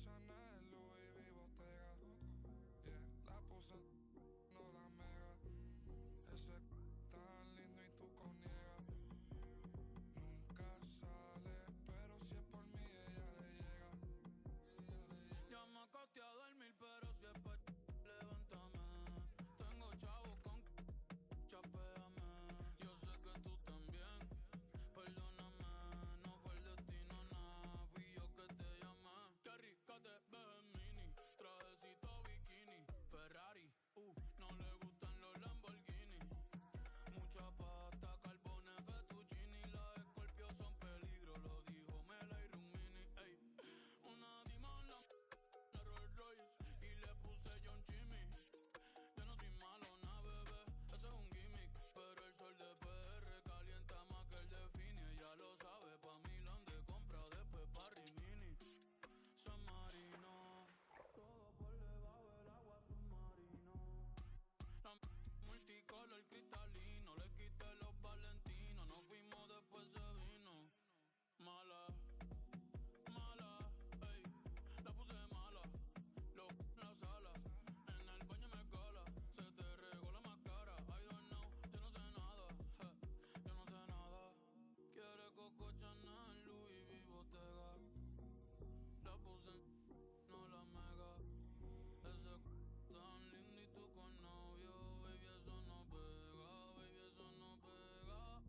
Chanel, Louis V, Bottega. Yeah, la puse, no la mega. Ese tan lindo y tú con niega. Nunca sale, pero si es por mí ella le llega. Ya me acosté a dormir, pero si es por levántame. Tengo chavos con chapéame. Yo sé que tú también. Perdóname, no fue el destino, nada. Fui yo que te llamé. Qué rica te ves en mini. Trajecito bikini. Ferrari, no le gustan los Lamborghini. Mucha pasta, carbones, fettuccini. Las Scorpio son peligro, lo dijo Mela y Rumini. Ey, una dimala, la Rolls Royce. Y le puse John Chimmy. Yo no soy malo, na bebé, ese es un gimmick. Pero el sol de PR calienta más que el de Fini. Ella lo sabe, pa' Milán de compra, después pa' Rimini. San Marino, todo por debajo del agua submarino. La multicolor cristalino, le quité los valentinos. Nos fuimos, después se vino. Mala, mala, ey, la puse mala. Lo en la sala, en el baño me cala. Se te regó la máscara, I don't know, yo no sé nada, yo no sé nada. Quiere Coco Chanel, Louis V, Bottega. La puse, no la mega. Ese tan lindo y tú con novio, baby, eso no pega, baby, eso no pega.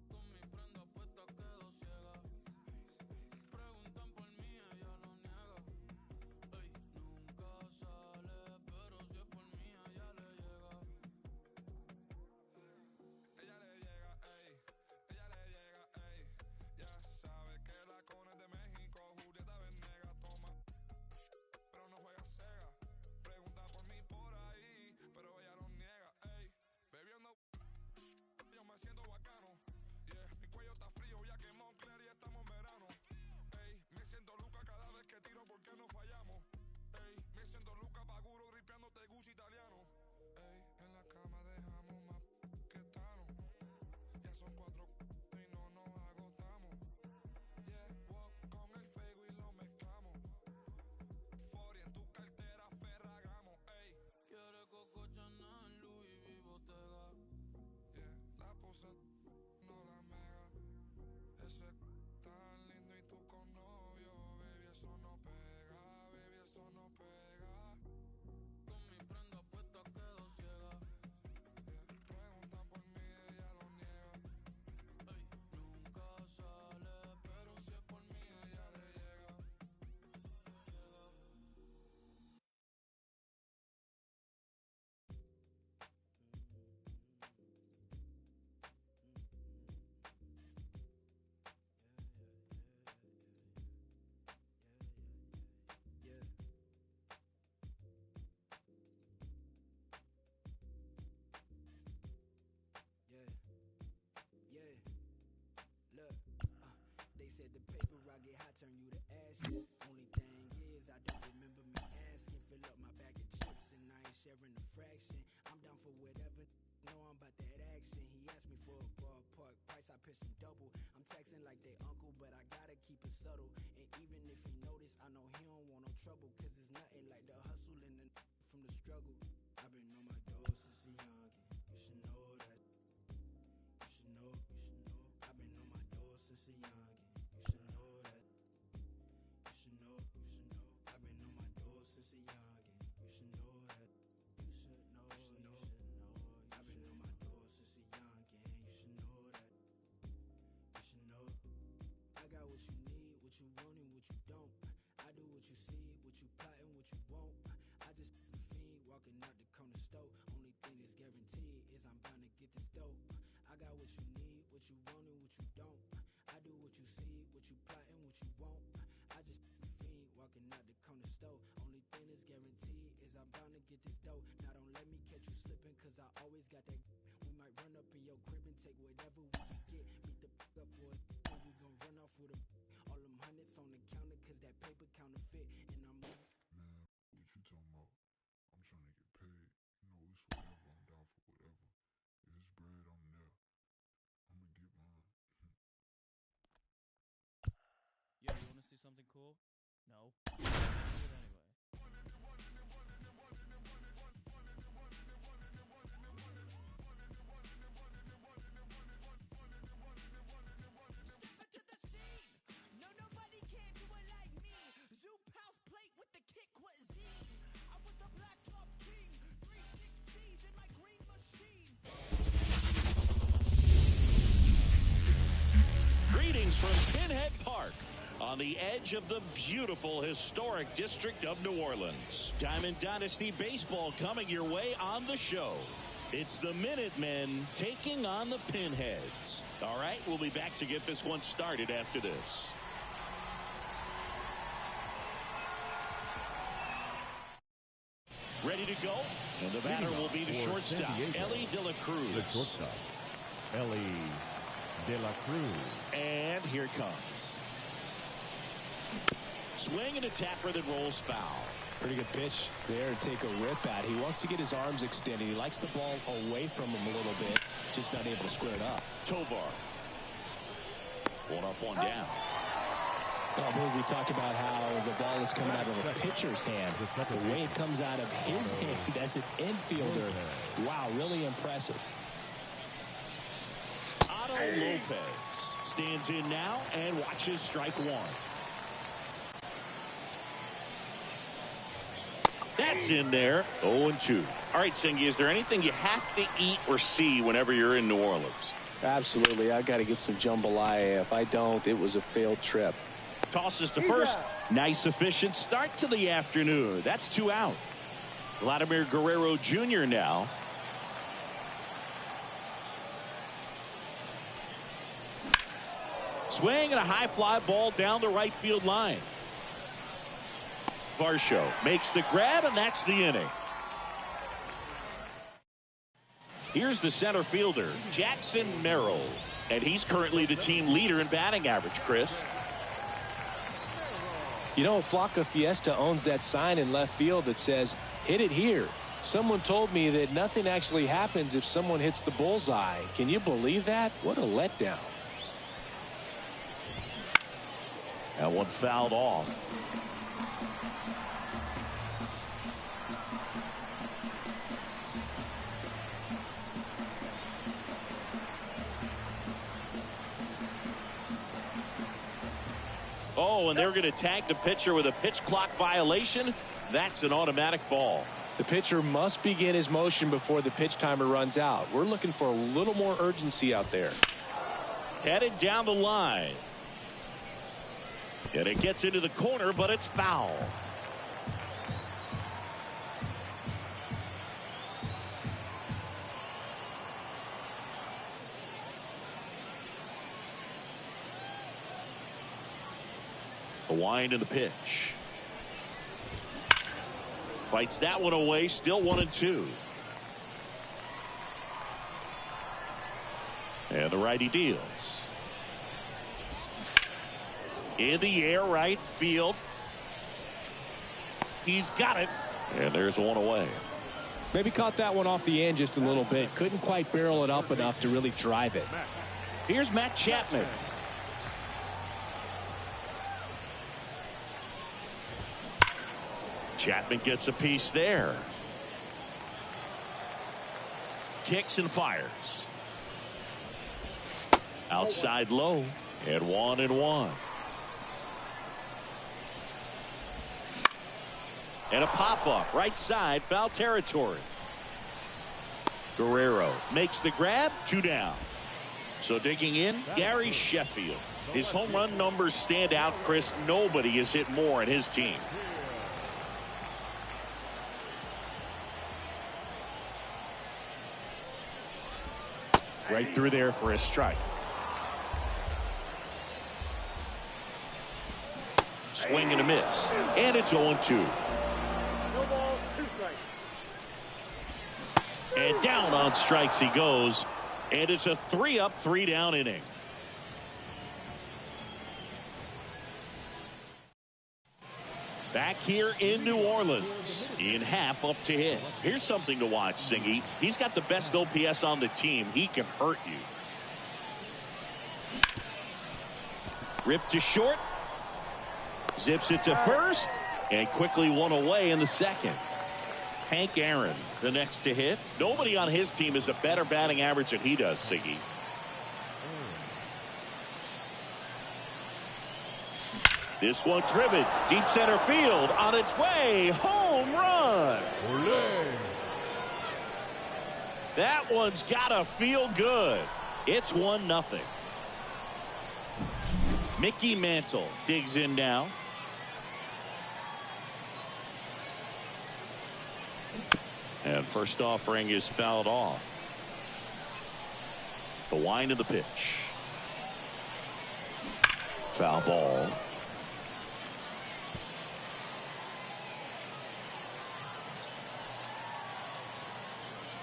Con mi prenda puesta quedo ciega. Preguntan por mí, ella lo niega. Ey, nunca sale, pero si es por mí, ella le llega. Ella le llega, ey. Ella le llega, ey. Ya sabe que la cona es de México. Julieta Venegas toma, pero no juega Sega. Pregunta por mí por ahí, pero ella lo niega, ey. Bebiendo, yo me siento bacano. Yeah, mi cuello está frío ya que Moncler y estamos en verano. Ey, me siento Luca cada vez que tiro porque no fallamos. Ey, me siento Luca Paguro gripeándote Gucci italiano. Ey, en la cama dejamos más que Tano. Ya son 4 y no nos agotamos. Yeah, walk con el fuego y lo mezclamos. 40 en tu cartera, Ferragamo, ey. Quiere Coco Chanel, Louis V, Bottega. Yeah, la puse, no la mega. Ese tan lindo y tú con novio, baby, eso no pega, baby, eso no pega. Con mi prenda puesta quedo ciega. Yeah, preguntan por mí, ella lo niega. Ey, nunca sale, pero si es por mí, ella le llega. Yeah, look, they said the paper I get hot turn you to ashes. Only thing is I don't remember me asking. Fill up my bag of chips and I ain't sharing a fraction. I'm down for whatever, know I'm about that action. He asked me for a ballpark price, I pitched him double. I'm texting like they uncle, but I gotta keep it subtle. And even if he notice, I know he don't want no trouble. Cause it's nothing like the hustle and the from the struggle. I've been on my doors since a youngin', you should know that. You should know, you should know. I've been on my doors since a youngin', you should know that. You should know, you should know. I've been on my doors since a youngin', you should know that. You should know, you should know. I've been on my doors since a youngin', you should know that. You should know. I got what you need, what you want and what you don't. I do what you see, what you plotting, what you want. I just the fiend walking out the corner store. Only thing that's guaranteed is I'm bound to get this dope. I got what you need, what you want and what you don't. I do what you see, what you plotting, what you want. I just the fiend walking out the corner store. Only thing that's guaranteed is I'm bound to get this dope. Now don't let me catch you slipping, cause I always got that. We might run up in your crib and take whatever we can get. Beat the up for it, and we gon' run off with all them hundreds on the counter, cause that paper counterfeit. And I'm moving. Man, what you talking about? I'm trying to get paid. You know, it's whatever. I'm down for whatever. If it's bread, I'm there. I'ma get mine. Yo, you wanna see something cool? No. Do it anyway. Step into the scene. No, nobody can do it like me. Zoop house plate with the kick cuisine. I was the black top king. 360s in my green machine. Greetings from Pinhead Park on the edge of the beautiful historic district of New Orleans. Diamond Dynasty Baseball coming your way on the show. It's the Minutemen taking on the Pinheads. All right, we'll be back to get this one started after this. Ready to go? And the batter will be the shortstop, Ellie De La Cruz. The shortstop, Ellie De La Cruz. And here it comes. Swing and a tapper that rolls foul. Pretty good pitch there to take a rip at. He wants to get his arms extended. He likes the ball away from him a little bit. Just not able to square it up. Tovar. One up, one down. Well, I believe we talked about how the ball is coming out of a pitcher's hand. The way it comes out of his hand as an infielder. Wow, really impressive. Otto Lopez stands in now and watches strike one. That's in there. 0-2. All right, Singy, is there anything you have to eat or see whenever you're in New Orleans? Absolutely. I got to get some jambalaya. If I don't, it was a failed trip. Tosses to first. Nice, efficient start to the afternoon. That's 2 out. Vladimir Guerrero Jr. now. Swing and a high fly ball down the right field line. Varsho makes the grab, and that's the inning. Here's the center fielder, Jackson Merrill, and he's currently the team leader in batting average, Chris. You know, Flaca Fiesta owns that sign in left field that says, hit it here. Someone told me that nothing actually happens if someone hits the bullseye. Can you believe that? What a letdown. That one fouled off. Oh, and they're going to tag the pitcher with a pitch clock violation. That's an automatic ball. The pitcher must begin his motion before the pitch timer runs out. We're looking for a little more urgency out there. Headed down the line. And it gets into the corner, but it's foul. The wind and the pitch. Fights that one away. Still 1-2. And the righty deals. In the air, right field. He's got it. And there's one away. Maybe caught that one off the end just a little bit. Couldn't quite barrel it up enough to really drive it. Here's Matt Chapman. Chapman gets a piece there. Kicks and fires. Outside low. And 1-1. And a pop-up right side, foul territory. Guerrero makes the grab, 2 down. So digging in, Gary Sheffield. His home run numbers stand out, Chris. Nobody has hit more in his team. Right through there for a strike. Swing and a miss. And it's 0-2. And down on strikes he goes. And it's a 3-up, 3-down inning. Back here in New Orleans, in Happ up to hit. Here's something to watch, Singy. He's got the best OPS on the team. He can hurt you. Ripped to short. Zips it to first and quickly one away in the second. Hank Aaron, the next to hit. Nobody on his team has a better batting average than he does, Siggy. This one driven deep center field on its way. Home run. Olé. That one's gotta feel good. It's 1-0. Mickey Mantle digs in now. And first offering is fouled off. The wind of the pitch. Foul ball.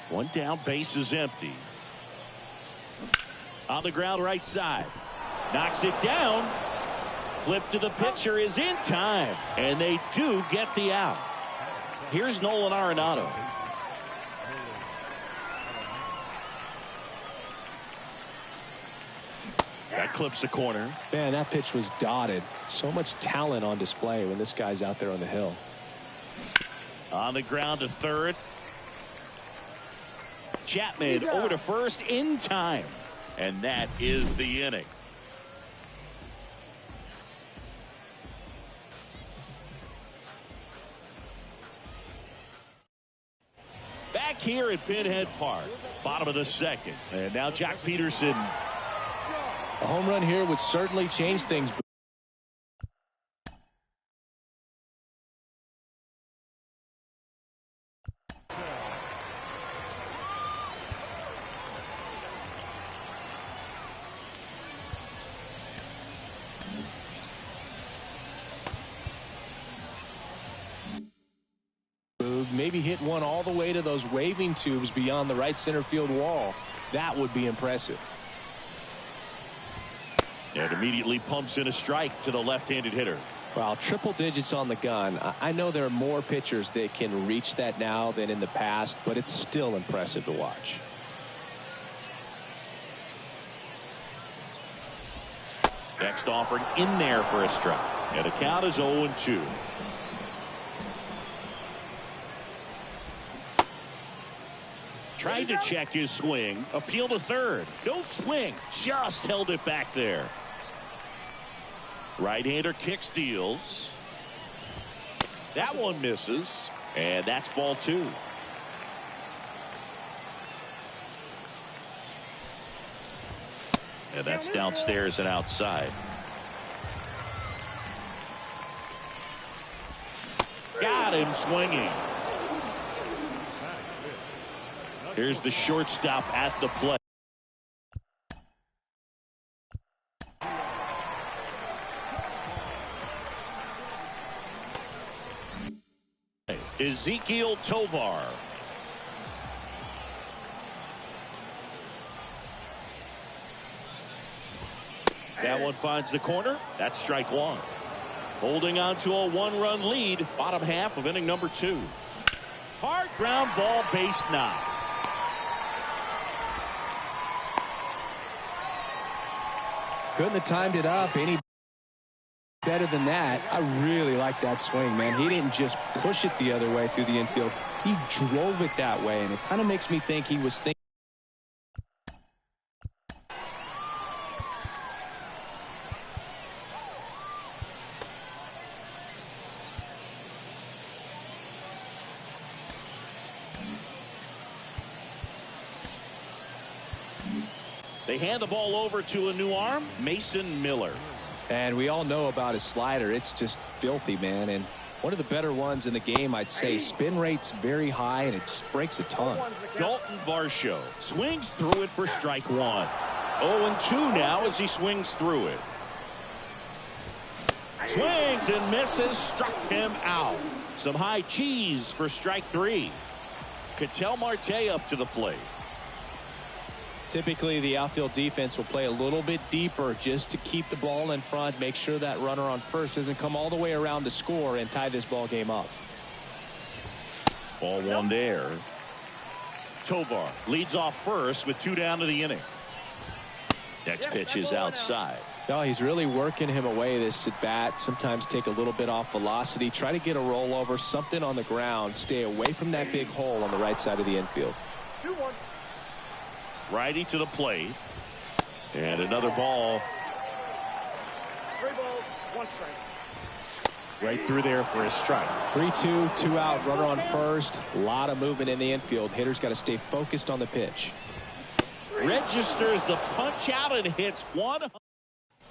One down, base is empty. On the ground right side. Knocks it down. Flip to the pitcher is in time. And they do get the out. Here's Nolan Arenado. That clips the corner. Man, that pitch was dotted. So much talent on display when this guy's out there on the hill. On the ground to third. Chapman over to first in time. And that is the inning. Back here at Pinhead Park, bottom of the second. And now Jack Peterson. A home run here would certainly change things. Maybe hit one all the way to those waving tubes beyond the right center field wall. That would be impressive. And immediately pumps in a strike to the left-handed hitter. Well, triple digits on the gun. I know there are more pitchers that can reach that now than in the past, but it's still impressive to watch. Next offering in there for a strike. And the count is 0-2. Tried to check his swing. Appeal to third. No swing. Just held it back there. Right-hander kick steals. That one misses. And that's ball 2. And that's downstairs and outside. Got him swinging. Here's the shortstop at the plate. Ezekiel Tovar. That one finds the corner. That's strike 1. Holding on to a 1-run lead. Bottom half of inning number 2. Hard ground ball, base knock. Couldn't have timed it up any better than that. I really like that swing, man. He didn't just push it the other way through the infield. He drove it that way, and it kind of makes me think he was thinking. They hand the ball over to a new arm, Mason Miller. And we all know about his slider. It's just filthy, man. And one of the better ones in the game, I'd say. Spin rate's very high, and it just breaks a ton. Dalton Varsho swings through it for strike 1. 0-2 now as he swings through it. Swings and misses, struck him out. Some high cheese for strike 3. Ketel Marte up to the plate. Typically, the outfield defense will play a little bit deeper just to keep the ball in front, make sure that runner on first doesn't come all the way around to score and tie this ball game up. Ball 1 there. Tovar leads off first with 2 down to the inning. Next pitch is outside. No, he's really working him away this at bat. Sometimes take a little bit off velocity. Try to get a rollover, something on the ground. Stay away from that big hole on the right side of the infield. 2-1. Righty to the plate. And another ball. 3 balls, 1 strike. Right through there for a strike. 3-2, 2 out, runner on first. A lot of movement in the infield. Hitter's got to stay focused on the pitch. Registers the punch out and hits one.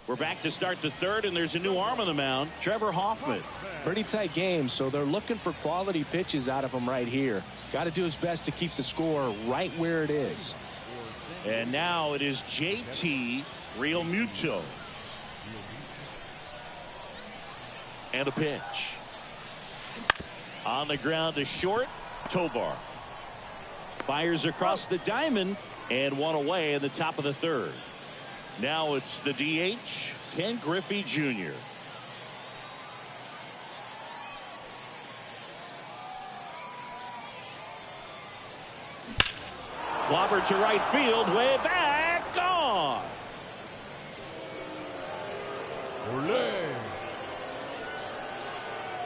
We're back to start the third, and there's a new arm on the mound, Trevor Hoffman. Pretty tight game, so they're looking for quality pitches out of him right here. Got to do his best to keep the score right where it is. And now it is JT Realmuto. And a pitch. On the ground to short, Tovar. Fires across the diamond, and one away in the top of the third. Now it's the DH, Ken Griffey Jr. Clobber to right field, way back, gone. Olé.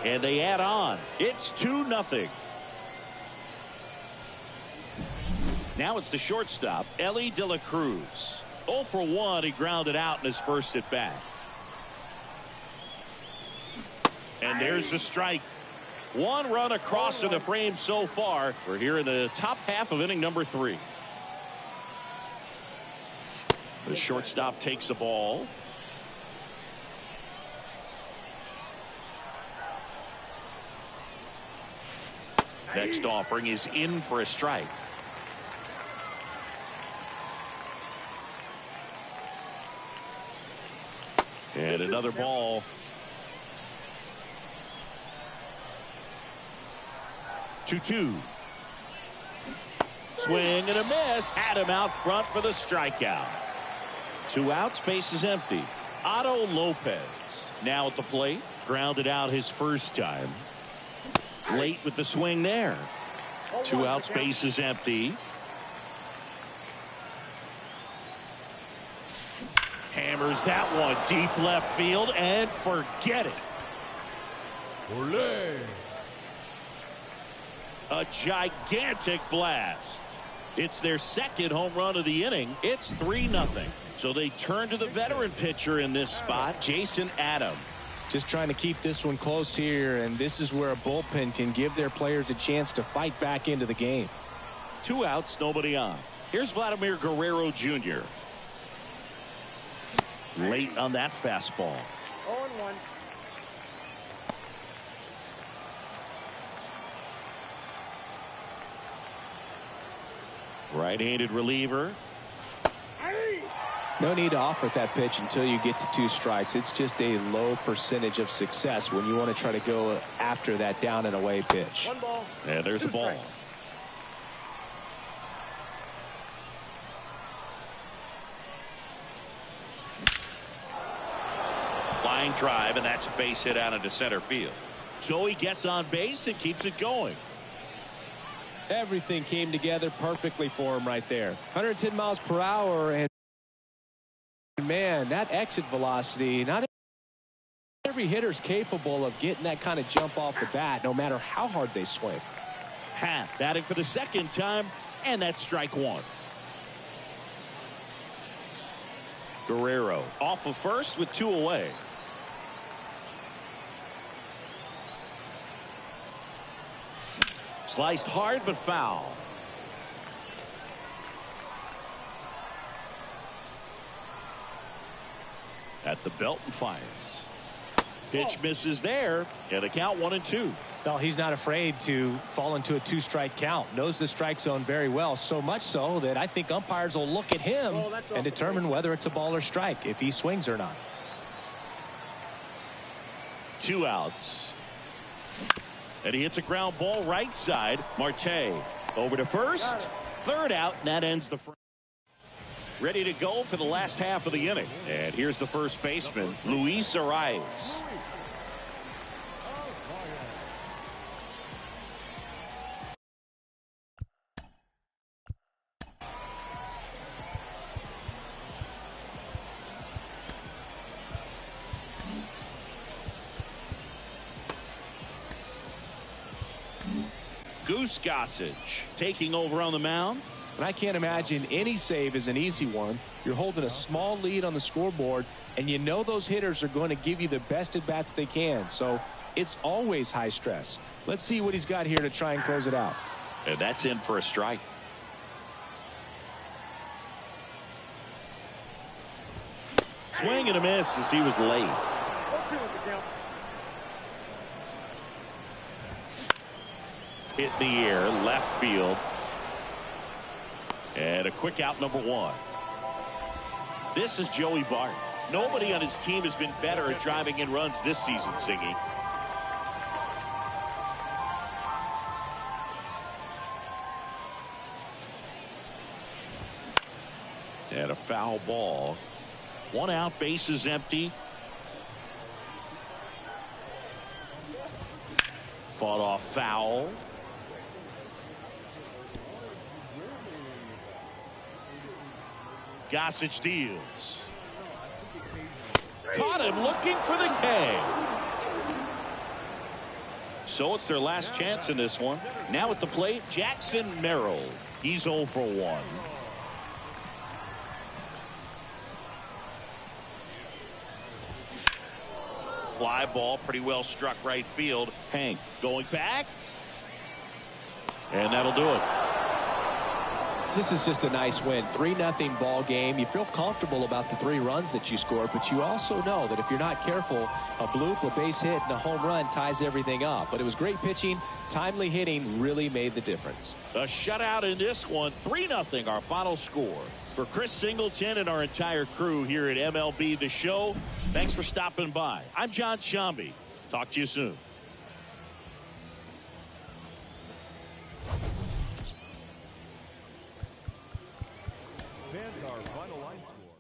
And they add on. It's 2-0. Now it's the shortstop, Ellie De La Cruz. 0 for 1, he grounded out in his first at bat. And there's the strike. 1 run across in the frame so far. We're here in the top half of inning number 3. The shortstop takes the ball. Next offering is in for a strike. And another ball. 2-2. Swing and a miss. Had him out front for the strikeout. 2 outs, base is empty. Otto Lopez now at the plate. Grounded out his first time. Late with the swing there. 2 outs, base is empty. Hammers that one deep left field and forget it. Olé. A gigantic blast. It's their second home run of the inning. It's 3-0. So they turn to the veteran pitcher in this spot, Jason Adam. Just trying to keep this one close here, and this is where a bullpen can give their players a chance to fight back into the game. 2 outs, nobody on. Here's Vladimir Guerrero Jr. Late on that fastball. 0-1. Right-handed reliever. No need to offer that pitch until you get to 2 strikes. It's just a low percentage of success when you want to try to go after that down and away pitch. 1 ball. And there's a ball. Line drive, and that's a base hit out into center field. So he gets on base and keeps it going. Everything came together perfectly for him right there. 110 miles per hour, and man, that exit velocity, not every hitter's capable of getting that kind of jump off the bat, no matter how hard they swing. Happ batting for the second time, and that's strike 1. Guerrero off of first with 2 away. Sliced hard but foul. At the belt and fires. Pitch misses there, and a count 1-2. No, he's not afraid to fall into a 2-strike count. Knows the strike zone very well, so much so that I think umpires will look at him and determine whether it's a ball or strike, if he swings or not. 2 outs. And he hits a ground ball right side. Marte over to first. 3rd out, and that ends the frame. Ready to go for the last half of the inning. And here's the first baseman, Luis Arraez. Goose Gossage taking over on the mound. And I can't imagine any save is an easy one. You're holding a small lead on the scoreboard, and you know those hitters are going to give you the best at-bats they can. So it's always high stress. Let's see what he's got here to try and close it out. And that's in for a strike. Swing and a miss as he was late. Hit in the air, left field. And a quick out, number one. This is Joey Bart. Nobody on his team has been better at driving in runs this season, Singy. And a foul ball. One out, base is empty. Fought off foul. Gossage deals. Caught him looking for the K. So it's their last chance in this one. Now at the plate, Jackson Merrill. He's 0 for 1. Fly ball, pretty well struck right field. Hank going back. And that'll do it. This is just a nice win. 3-0 ball game. You feel comfortable about the 3 runs that you scored, but you also know that if you're not careful, a bloop, a base hit, and a home run ties everything up. But it was great pitching. Timely hitting really made the difference. A shutout in this one. 3-0 our final score. For Chris Singleton and our entire crew here at MLB The Show, thanks for stopping by. I'm John Shambi. Talk to you soon. Fans, our final line score.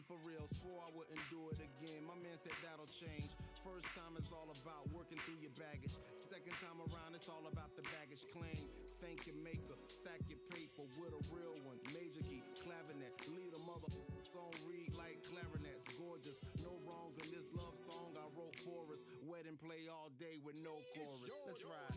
For real, swore I wouldn't do it again. My man said that'll change. First time is all about working through your baggage. Second time around, it's all about the baggage claim. Thank your maker, stack your paper with a real one. Major key, clavinet, lead a mother don't read like clarinets. Gorgeous, no wrongs in this love song I wrote for us. Wedding play all day with no chorus. Let's ride.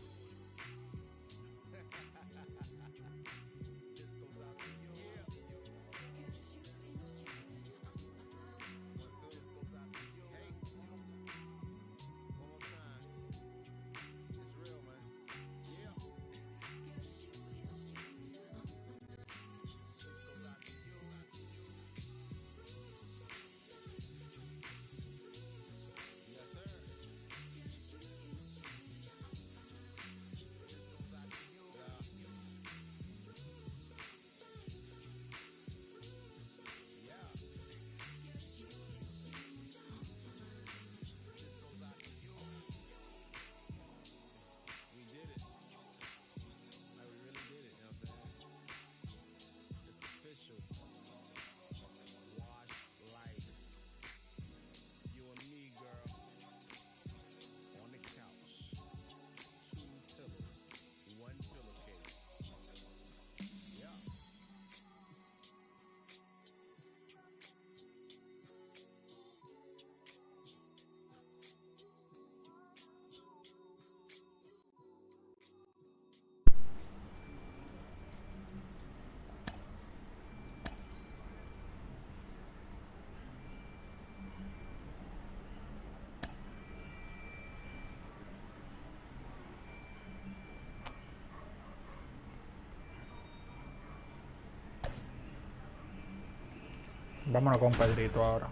Vámonos con Pedrito ahora.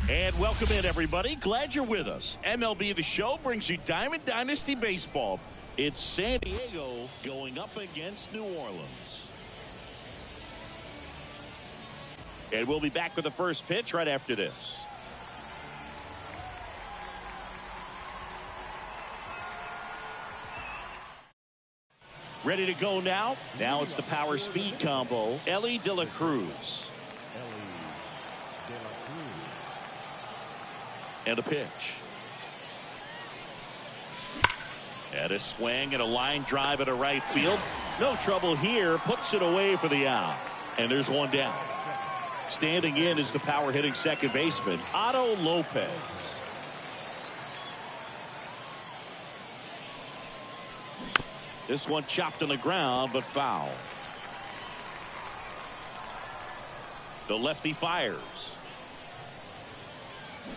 And welcome in, everybody. Glad you're with us. MLB The Show brings you Diamond Dynasty Baseball. It's San Diego going up against New Orleans. And we'll be back with the first pitch right after this. Ready to go now? Now it's the power speed combo. Ellie De La Cruz. And a pitch. And a swing and a line drive at a right field. No trouble here. Puts it away for the out. And there's one down. Standing in is the power hitting second baseman, Otto Lopez. This one chopped on the ground, but foul. The lefty fires.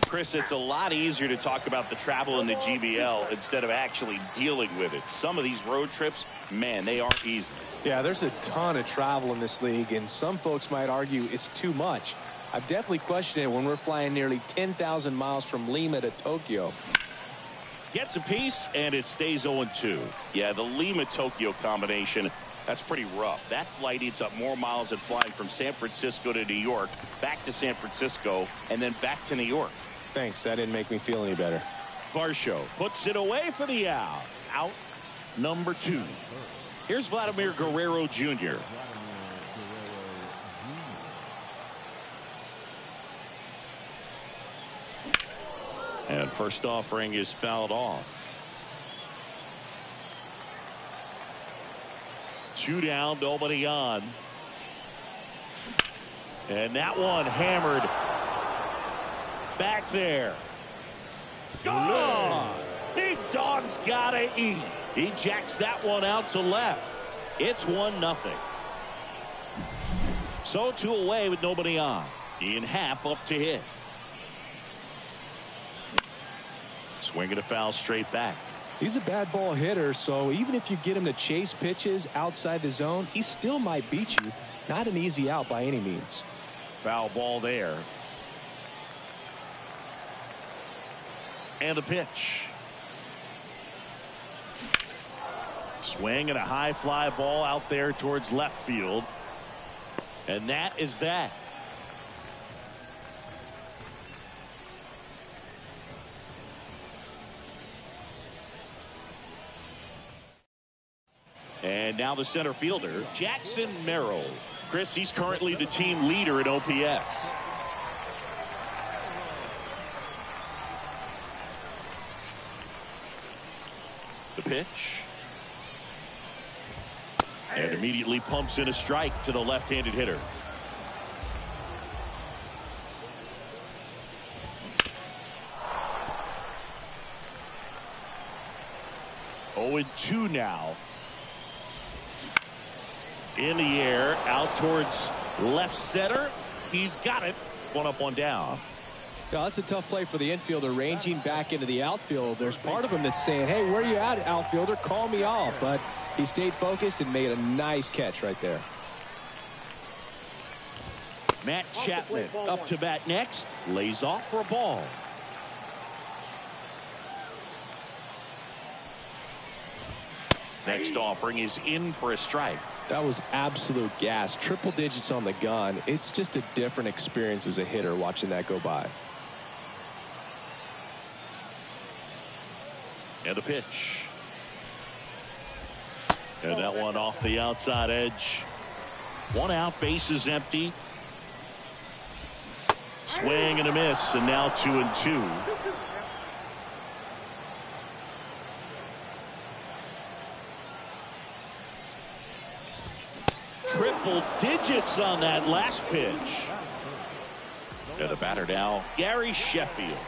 Chris, it's a lot easier to talk about the travel in the GBL instead of actually dealing with it. Some of these road trips, man, they aren't easy. Yeah, there's a ton of travel in this league, and some folks might argue it's too much. I've definitely questioned it when we're flying nearly 10,000 miles from Lima to Tokyo. Gets a piece, and it stays 0-2. Yeah, the Lima-Tokyo combination, that's pretty rough. That flight eats up more miles than flying from San Francisco to New York, back to San Francisco, and then back to New York. Thanks, that didn't make me feel any better. Varsho puts it away for the out. Out number 2. Here's Vladimir Guerrero Jr. And first offering is fouled off. 2 down, nobody on. And that one hammered back there. Gone! Big dog's gotta eat. He jacks that one out to left. It's 1-0. So 2 away with nobody on. Ian Happ up to hit. Swinging a foul straight back. He's a bad ball hitter, so even if you get him to chase pitches outside the zone, he still might beat you. Not an easy out by any means. Foul ball there. And a pitch. Swing and a high fly ball out there towards left field. And that is that. And now the center fielder, Jackson Merrill. Chris, he's currently the team leader in OPS. The pitch. And immediately pumps in a strike to the left-handed hitter. Oh, 2 now. In the air, out towards left center. He's got it. 1 up, 1 down. Yeah, that's a tough play for the infielder, ranging back into the outfield. There's part of him that's saying, hey, where are you at, outfielder? Call me off. But he stayed focused and made a nice catch right there. Matt Chapman up to bat next. Lays off for a ball. Next offering is in for a strike. That was absolute gas. Triple digits on the gun. It's just a different experience as a hitter watching that go by. And a pitch. And that one off the outside edge. 1 out, bases empty. Swing and a miss, and now 2-2. Triple digits on that last pitch. And the batter now, Gary Sheffield.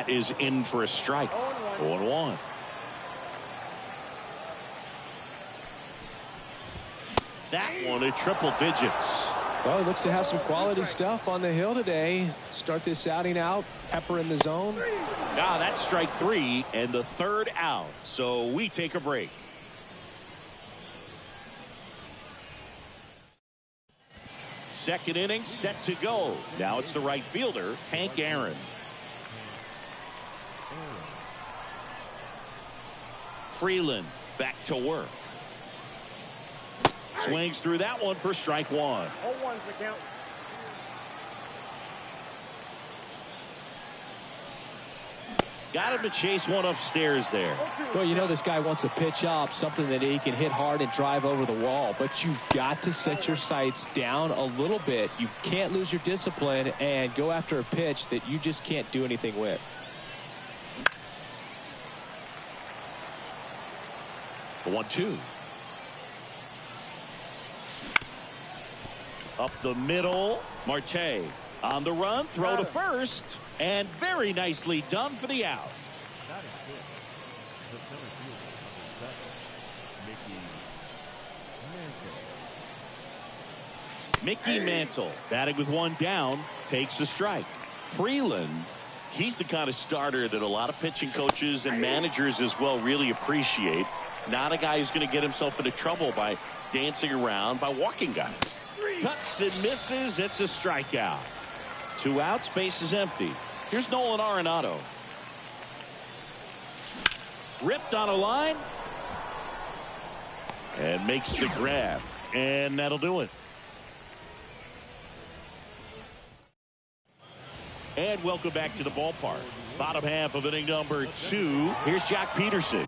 That is in for a strike. 0-1. That one at triple digits. Well, he looks to have some quality stuff on the hill today. Start this outing out. Pepper in the zone. Now that's strike 3 and the third out. So we take a break. Second inning set to go. Now it's the right fielder, Hank Aaron. Freeland back to work. Swings through that one for strike 1. 0-1's the count. Got him to chase one upstairs there. Well, you know this guy wants a pitch up, something that he can hit hard and drive over the wall. But you've got to set your sights down a little bit. You can't lose your discipline and go after a pitch that you just can't do anything with. The 1-2. Up the middle, Marte on the run, throw to first, and very nicely done for the out. Mickey Mantle batting with one down, takes a strike. Freeland, he's the kind of starter that a lot of pitching coaches and managers as well really appreciate. Not a guy who's going to get himself into trouble by dancing around, by walking guys. Cuts and misses. It's a strikeout. 2 outs, base is empty. Here's Nolan Arenado. Ripped on a line. And makes the grab. And that'll do it. And welcome back to the ballpark. Bottom half of inning number 2. Here's Jack Peterson.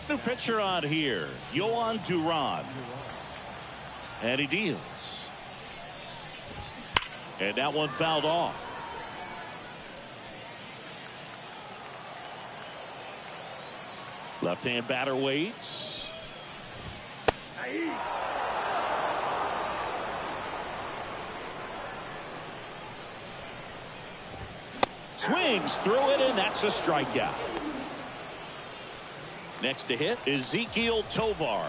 New pitcher on here, Yohan Duran. And he deals. And that one fouled off. Left-hand batter waits. Swings through it, and that's a strikeout. Next to hit, Ezequiel Tovar.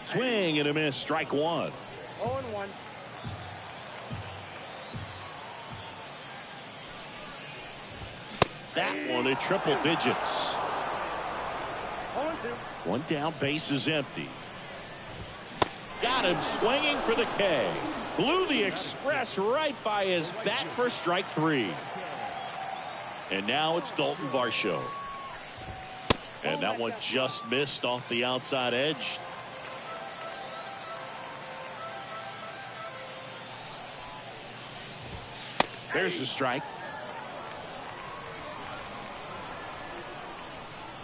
Swing and a miss, strike 1. 0-1. That one at triple digits. 0-2. One down, base is empty. Got him swinging for the K. Blew the express right by his bat for strike 3. And now it's Dalton Varsho. And that one just missed off the outside edge. There's the strike.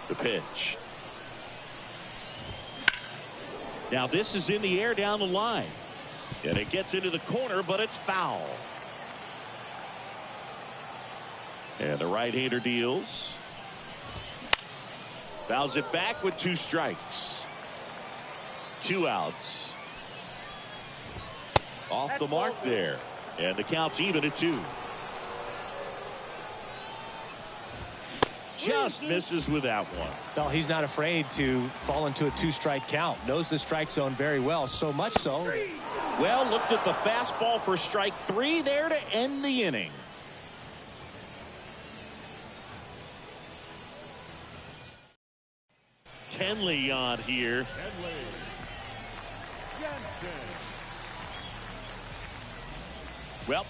The pitch. Now this is in the air down the line. And it gets into the corner, but it's foul. And the right-hander deals. Fouls it back with 2 strikes. 2 outs. Off the mark there. And the count's even at 2. Just misses with that one. Well, he's not afraid to fall into a 2-strike count. Knows the strike zone very well, so much so. Well, looked at the fastball for strike 3 there to end the inning. Kenley on here. Well,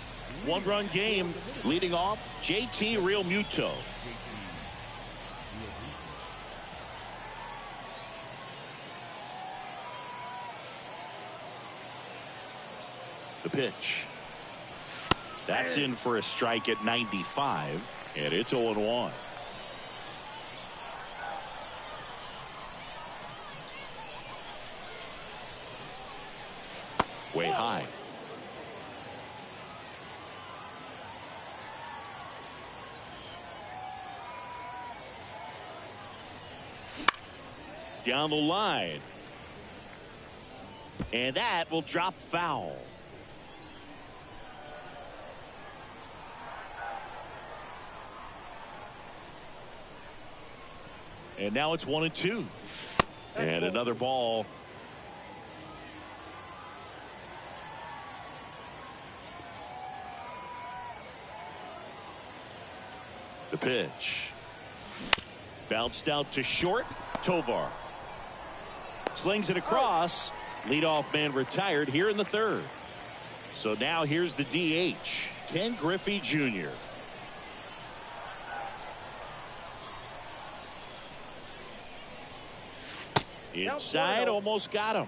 1-run game leading off, JT Realmuto. The pitch. That's in for a strike at 95, and it's 0-1. way high. Down the line. And that will drop foul. And now it's 1-2. And another ball. The pitch. Bounced out to short. Tovar. Slings it across. Leadoff man retired here in the third. So now here's the DH, Ken Griffey Jr. Inside, almost got him.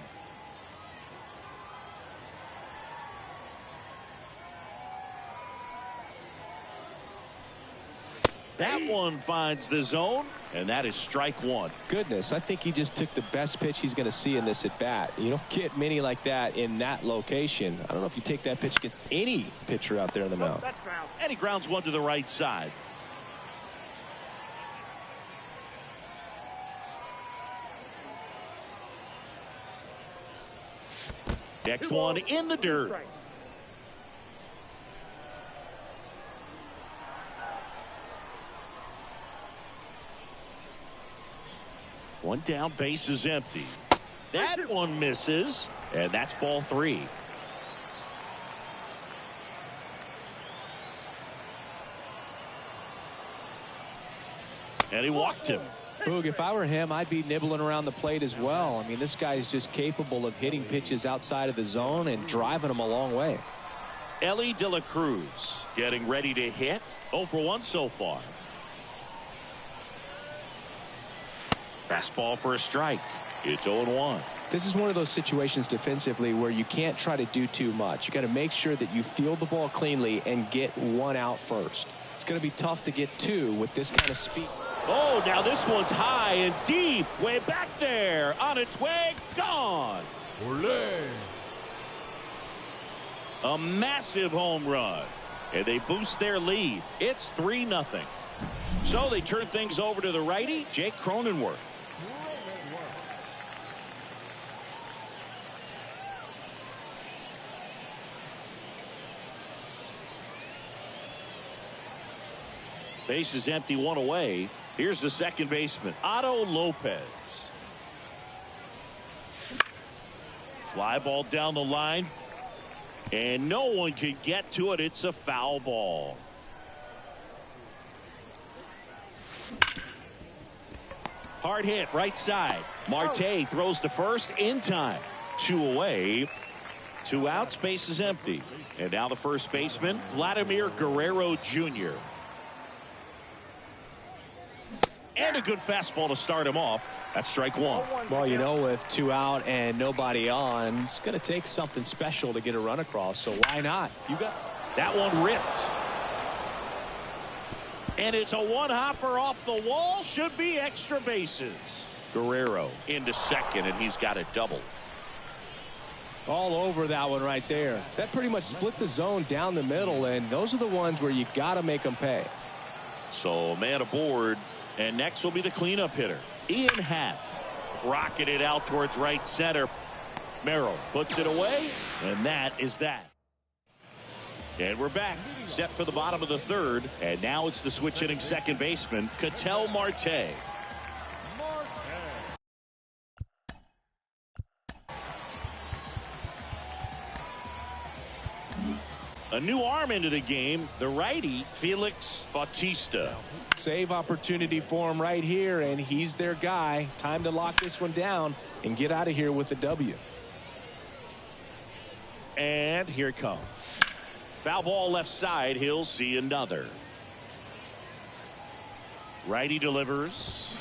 That one finds the zone, and that is strike one. Goodness, I think he just took the best pitch he's going to see in this at bat. You don't get many like that in that location. I don't know if you take that pitch against any pitcher out there in the mound. And he grounds one to the right side. Next one in the dirt. One down, base is empty. That one misses, and that's ball three. And he walked him. Boog, if I were him, I'd be nibbling around the plate as well. I mean, this guy is just capable of hitting pitches outside of the zone and driving them a long way. Ellie De La Cruz getting ready to hit. 0 for 1 so far. Fastball for a strike. It's 0-1. This is one of those situations defensively where you can't try to do too much. You got to make sure that you field the ball cleanly and get one out first. It's going to be tough to get two with this kind of speed. Oh, now this one's high and deep. Way back there. On its way. Gone. Olé. A massive home run. And they boost their lead. It's 3-0. So they turn things over to the righty, Jake Cronenworth. Base is empty, one away. Here's the second baseman, Otto Lopez. Fly ball down the line. And no one can get to it. It's a foul ball. Hard hit, right side. Marte throws to first in time. 2 away. 2 outs, base is empty. And now the first baseman, Vladimir Guerrero Jr. And a good fastball to start him off. That's strike one. Well, you know, with 2 out and nobody on, it's going to take something special to get a run across. So why not? You got that one ripped. And it's a one-hopper off the wall. Should be extra bases. Guerrero into second, and he's got a double. All over that one right there. That pretty much split the zone down the middle, and those are the ones where you got to make them pay. So man aboard, and next will be the cleanup hitter, Ian Happ. Rocketed out towards right center. Merrill puts it away, and that is that. And we're back, set for the bottom of the third, and now it's the switch hitting second baseman, Ketel Marte. A new arm into the game, the righty, Felix Bautista. Save opportunity for him right here, and he's their guy. Time to lock this one down and get out of here with the W. And here it comes. Foul ball left side. He'll see another. Righty delivers.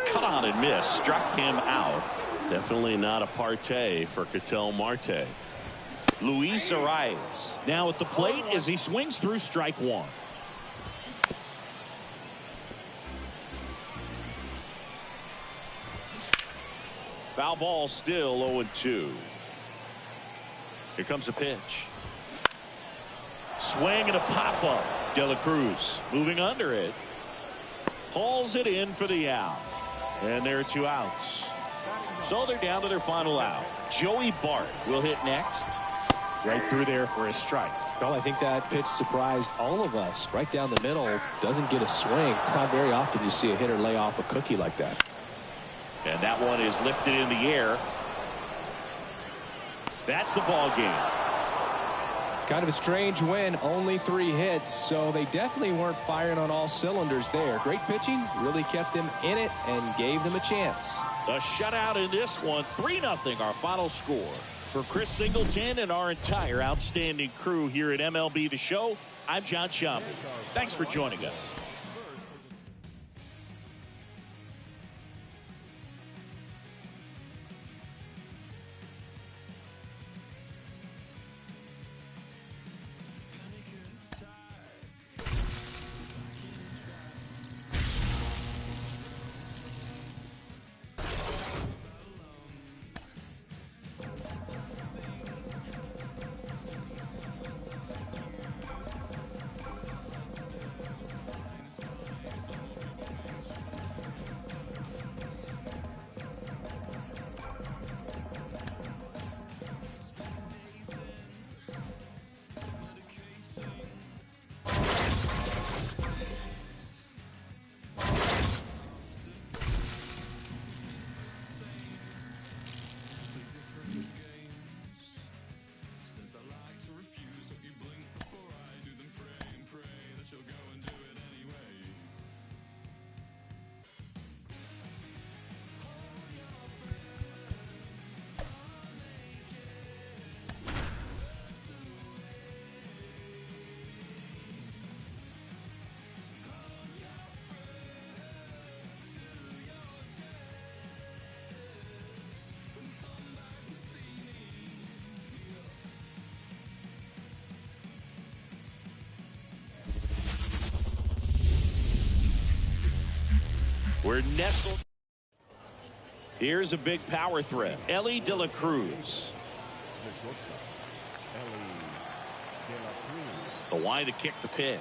Cut on and miss. Struck him out. Definitely not a partay for Ketel Marte. Luis Arias now at the plate as he swings through strike one. Foul ball still 0-2. Here comes the pitch. Swing and a pop-up. De La Cruz moving under it. Hauls it in for the out. And there are 2 outs. So they're down to their final out. Joey Bart will hit next. Right through there for a strike. Well, I think that pitch surprised all of us. Right down the middle, doesn't get a swing. Not very often you see a hitter lay off a cookie like that. And that one is lifted in the air. That's the ball game. Kind of a strange win, only 3 hits, so they definitely weren't firing on all cylinders there. Great pitching, really kept them in it and gave them a chance. A shutout in this one, 3-0 our final score. For Chris Singleton and our entire outstanding crew here at MLB The Show, I'm John Sciambi. Thanks for joining us. We're nestled. Here's a big power threat. Ellie De La Cruz. The wind to kick the pitch.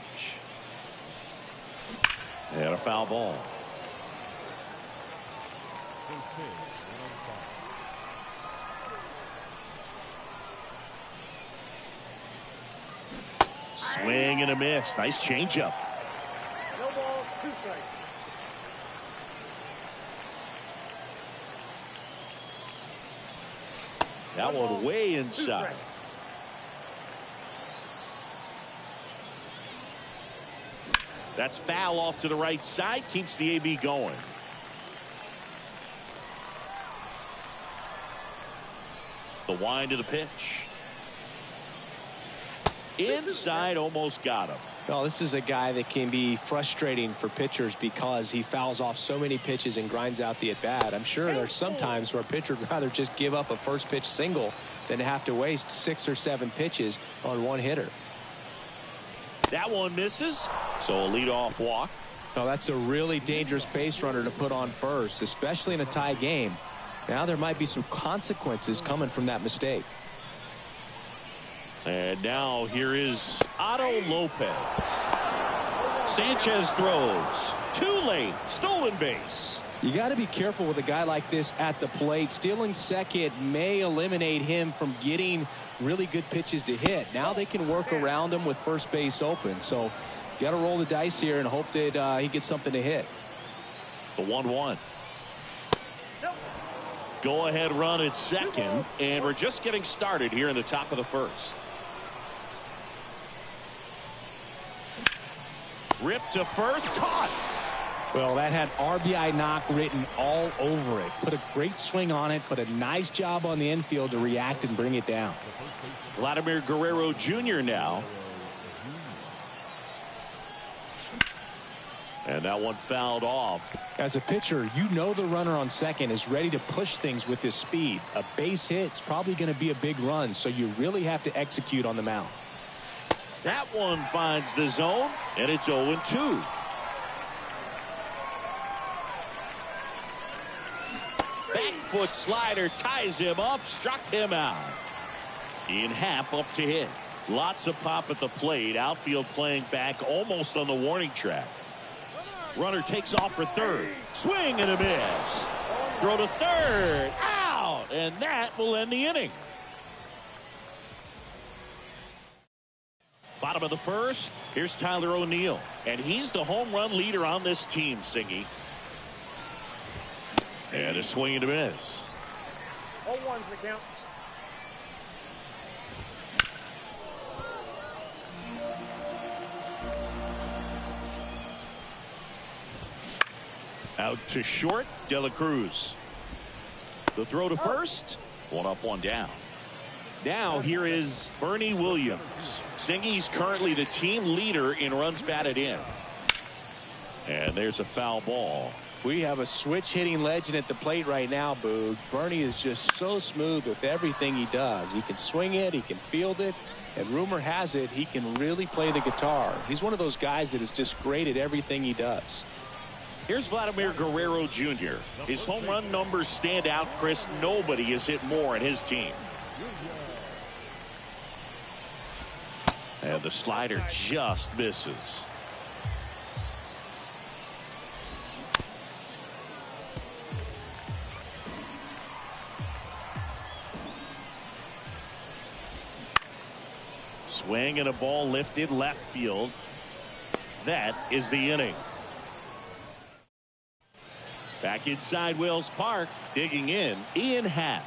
And a foul ball. Swing and a miss. Nice changeup. No ball, 2 strikes. That one way inside. That's foul off to the right side. Keeps the AB going. The wind of the pitch. Inside, almost got him. Well, this is a guy that can be frustrating for pitchers because he fouls off so many pitches and grinds out the at-bat. I'm sure there's some times where a pitcher would rather just give up a first pitch single than have to waste 6 or 7 pitches on one hitter. That one misses, so a leadoff walk. Well, that's a really dangerous base runner to put on first, especially in a tie game. Now there might be some consequences coming from that mistake. And now here is Otto Lopez. Sanchez throws. Too late. Stolen base. You got to be careful with a guy like this at the plate. Stealing second may eliminate him from getting really good pitches to hit. Now they can work around him with first base open. So you got to roll the dice here and hope that he gets something to hit. The 1-1. Go ahead run at second, and we're just getting started here in the top of the first. Rip to first, caught. Well, that had RBI knock written all over it. Put a great swing on it, but a nice job on the infield to react and bring it down. Vladimir Guerrero Jr. now. And that one fouled off. As a pitcher, you know the runner on second is ready to push things with his speed. A base hit's probably going to be a big run, so you really have to execute on the mound. That one finds the zone, and it's 0-2. Back foot slider ties him up, struck him out. Ian Happ up to hit. Lots of pop at the plate. Outfield playing back almost on the warning track. Runner takes off for third. Swing and a miss. Throw to third. Out. And that will end the inning. Bottom of the first. Here's Tyler O'Neill. And he's the home run leader on this team, Singy. And a swing and a miss. 0-1's the count. Out to short, De La Cruz. The throw to first. One up, one down. Now here is Bernie Williams. Singy's currently the team leader in runs batted in. And there's a foul ball. We have a switch hitting legend at the plate right now, Boog. Bernie is just so smooth with everything he does. He can swing it, he can field it, and rumor has it he can really play the guitar. He's one of those guys that is just great at everything he does. Here's Vladimir Guerrero Jr. His home run numbers stand out, Chris. Nobody has hit more in his team. And the slider just misses. Swing and a ball lifted left field. That is the inning. Back inside Wells Park, digging in, Ian Happ.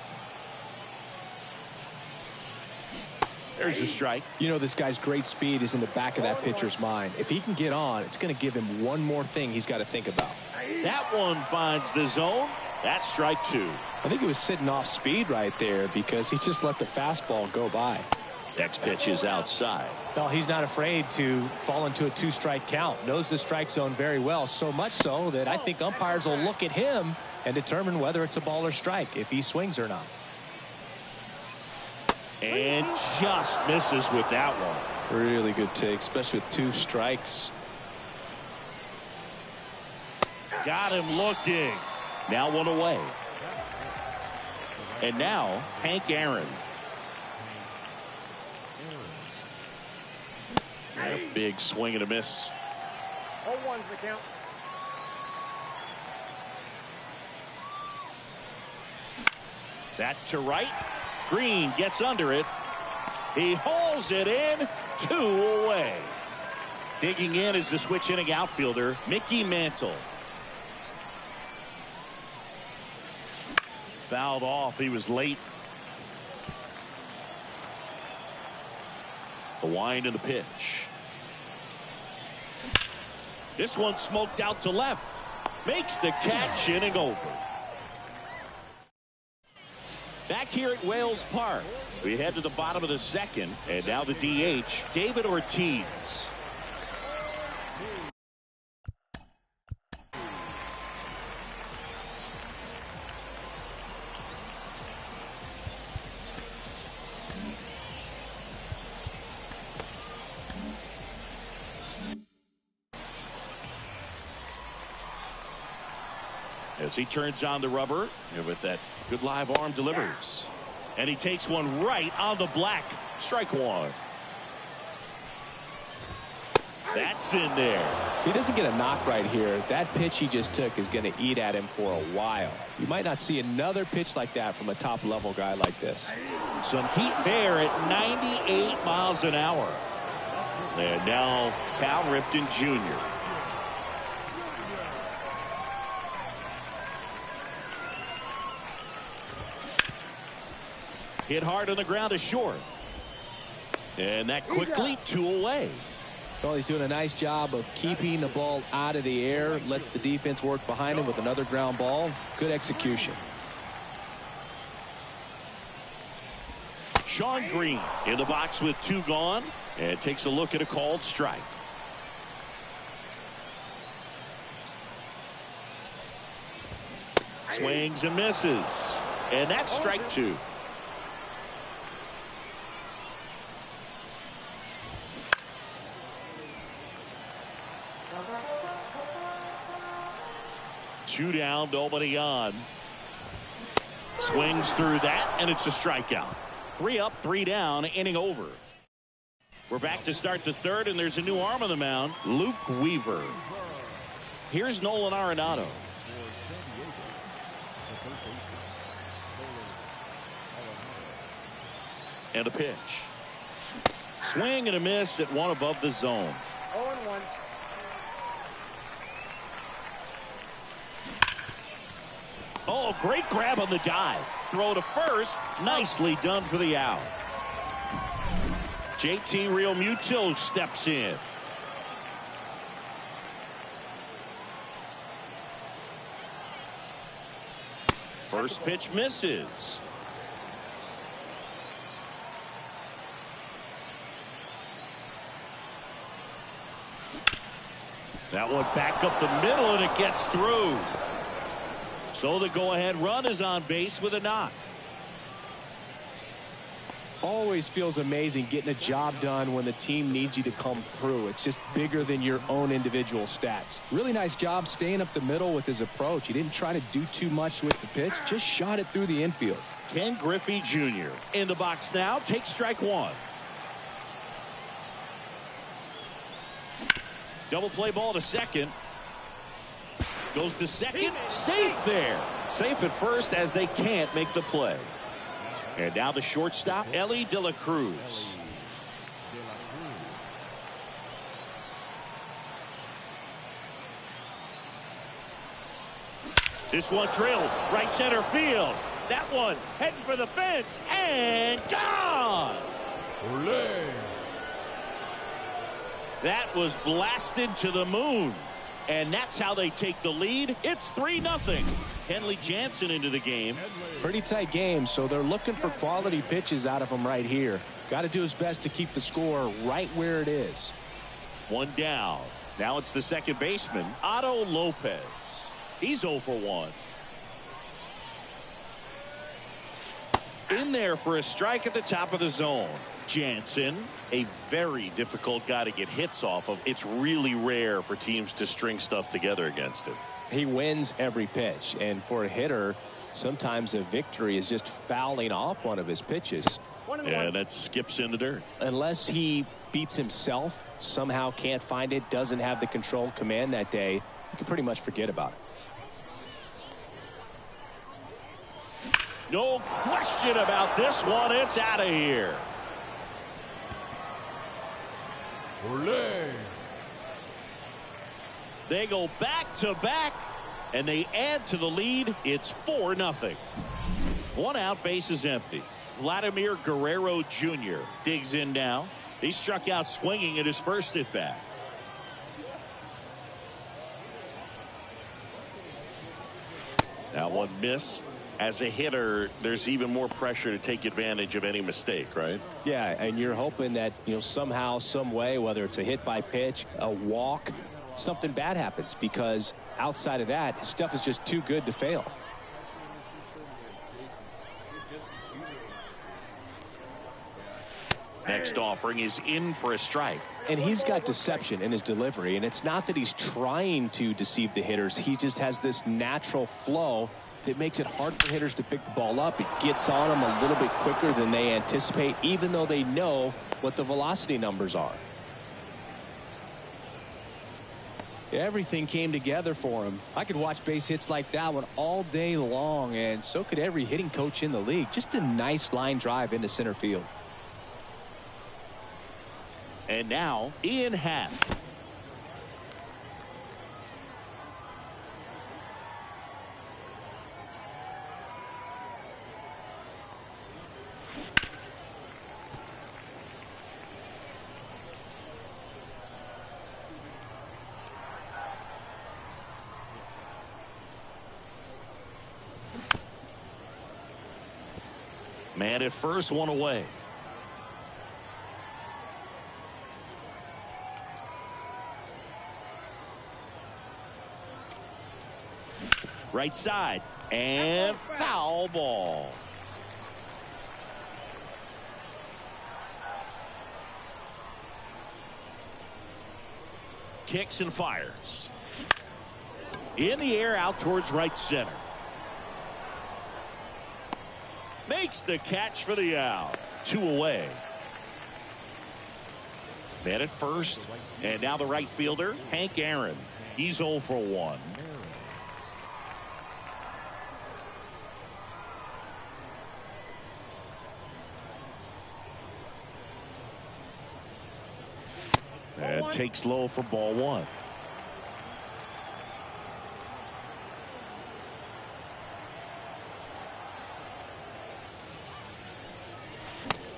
There's a strike. You know, this guy's great speed is in the back of that pitcher's mind. If he can get on, it's going to give him one more thing he's got to think about. That one finds the zone. That's strike two. I think he was sitting off speed right there because he just let the fastball go by. Next pitch is outside. Well, he's not afraid to fall into a two-strike count. Knows the strike zone very well, so much so that I think umpires will look at him and determine whether it's a ball or strike, if he swings or not. And just misses with that one. Really good take, especially with two strikes. Got him looking. Now one away. And now Hank Aaron. And a big swing and a miss. 0-1's the count. That to right. Green gets under it. He hauls it in. 2 away. Digging in is the switch inning outfielder, Mickey Mantle. Fouled off. He was late. The wind and the pitch. This one smoked out to left. Makes the catch, inning over. Back here at Wales Park, we head to the bottom of the second, and now the DH, David Ortiz. As he turns on the rubber, and with that good live arm delivers. And he takes one right on the black. Strike one. That's in there. If he doesn't get a knock right here, that pitch he just took is going to eat at him for a while. You might not see another pitch like that from a top-level guy like this. Some heat there at 98 miles an hour. And now Cal Ripken Jr. Hit hard on the ground to short. And that quickly 2 away. Well, he's doing a nice job of keeping the ball out of the air. Lets the defense work behind him with another ground ball. Good execution. Sean Green in the box with 2 gone. And takes a look at a called strike. Swings and misses. And that's strike 2. Two down, nobody on. Swings through that, and it's a strikeout. 3 up, 3 down, inning over. We're back to start the third, and there's a new arm on the mound, Luke Weaver. Here's Nolan Arenado. And a pitch. Swing and a miss at 1 above the zone. 0-1. Oh, great grab on the dive. Throw to first. Nicely done for the out. JT Realmuto steps in. First pitch misses. That one back up the middle, and it gets through. So the go-ahead run is on base with a knock. Always feels amazing getting a job done when the team needs you to come through. It's just bigger than your own individual stats. Really nice job staying up the middle with his approach. He didn't try to do too much with the pitch, just shot it through the infield. Ken Griffey Jr. in the box now, takes strike 1. Double play ball to second. Goes to second. Safe there. Safe at first as they can't make the play. And now the shortstop, Ellie De La Cruz. This one drilled right center field. That one heading for the fence and gone. Olé. That was blasted to the moon. And that's how they take the lead. It's 3-0. Kenley Jansen into the game. Pretty tight game, so they're looking for quality pitches out of him right here. Got to do his best to keep the score right where it is. 1 down. Now it's the second baseman, Otto Lopez. He's 0 for 1. In there for a strike at the top of the zone. Jansen, a very difficult guy to get hits off of. It's really rare for teams to string stuff together against him. He wins every pitch, and for a hitter, sometimes a victory is just fouling off one of his pitches. Yeah, that skips in the dirt. Unless he beats himself, somehow can't find it, doesn't have the control command that day, you can pretty much forget about it. No question about this one. It's out of here. Olé. They go back to back, and they add to the lead. It's 4-0. 1 out, base is empty. Vladimir Guerrero Jr. digs in now. He struck out swinging at his first at bat. That one missed. As a hitter, there's even more pressure to take advantage of any mistake, right? Yeah, and you're hoping that, somehow, some way, whether it's a hit by pitch, a walk, something bad happens, because outside of that, his stuff is just too good to fail. Next offering is in for a strike. And he's got deception in his delivery, and it's not that he's trying to deceive the hitters. He just has this natural flow that makes it hard for hitters to pick the ball up. It gets on them a little bit quicker than they anticipate, even though they know what the velocity numbers are. Everything came together for him. I could watch base hits like that one all day long, and so could every hitting coach in the league. Just a nice line drive into center field. And now, Ian Happ. Man at first, 1 away. Right side, and foul ball. Kicks and fires. In the air, out towards right center. Makes the catch for the out. 2 away. Man at first, and now the right fielder, Hank Aaron. He's 0 for 1. And takes low for ball 1.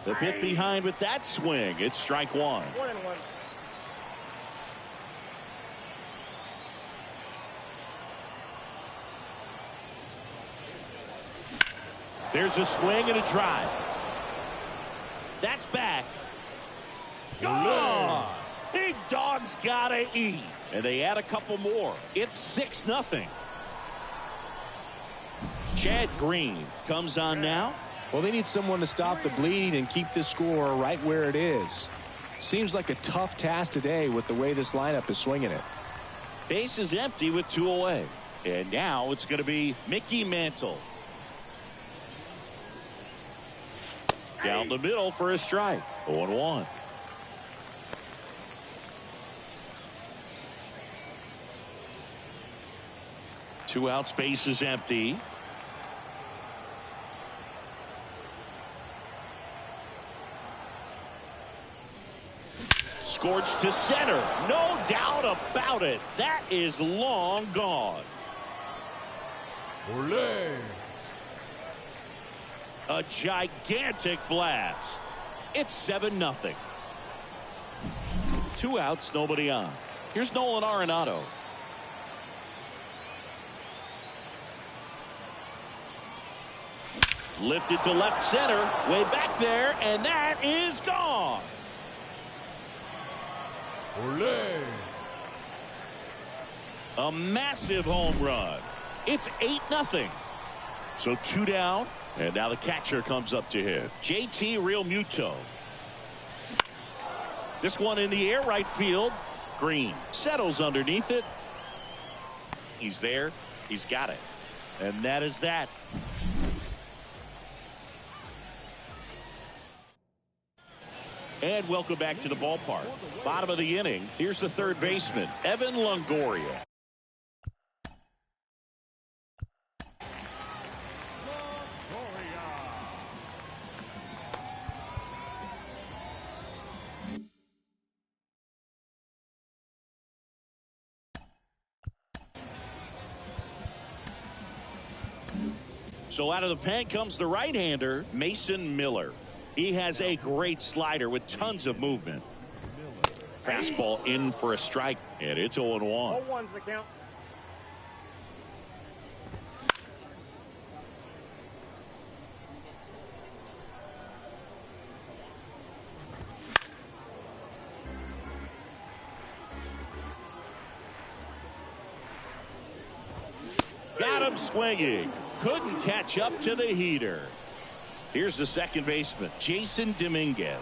A bit behind with that swing. It's strike 1. 1-1. There's a swing and a drive. That's back. Gone. Big Dog's gotta eat. And they add a couple more. It's 6-0. Chad Green comes on now. Well, they need someone to stop the bleeding and keep the score right where it is. Seems like a tough task today with the way this lineup is swinging it. Base is empty with 2 away. And now it's going to be Mickey Mantle. Down the middle for a strike. 0-1. Two outs, base is empty. Scorched to center. No doubt about it. That is long gone. Olé. A gigantic blast. It's 7-0. 2 outs, nobody on. Here's Nolan Arenado. Lifted to left center, way back there, and that is gone. Olé. A massive home run. It's 8-0. So 2 down, and now the catcher comes up to hit. JT Realmuto. This one in the air, right field. Green settles underneath it. He's there. He's got it. And that is that. And welcome back to the ballpark. Bottom of the inning. Here's the third baseman, Evan Longoria. So out of the pen comes the right-hander, Mason Miller. He has a great slider with tons of movement. Fastball in for a strike, and it's 0-1. 0-1's the count. Got him swinging. Couldn't catch up to the heater. Here's the second baseman, Jason Dominguez.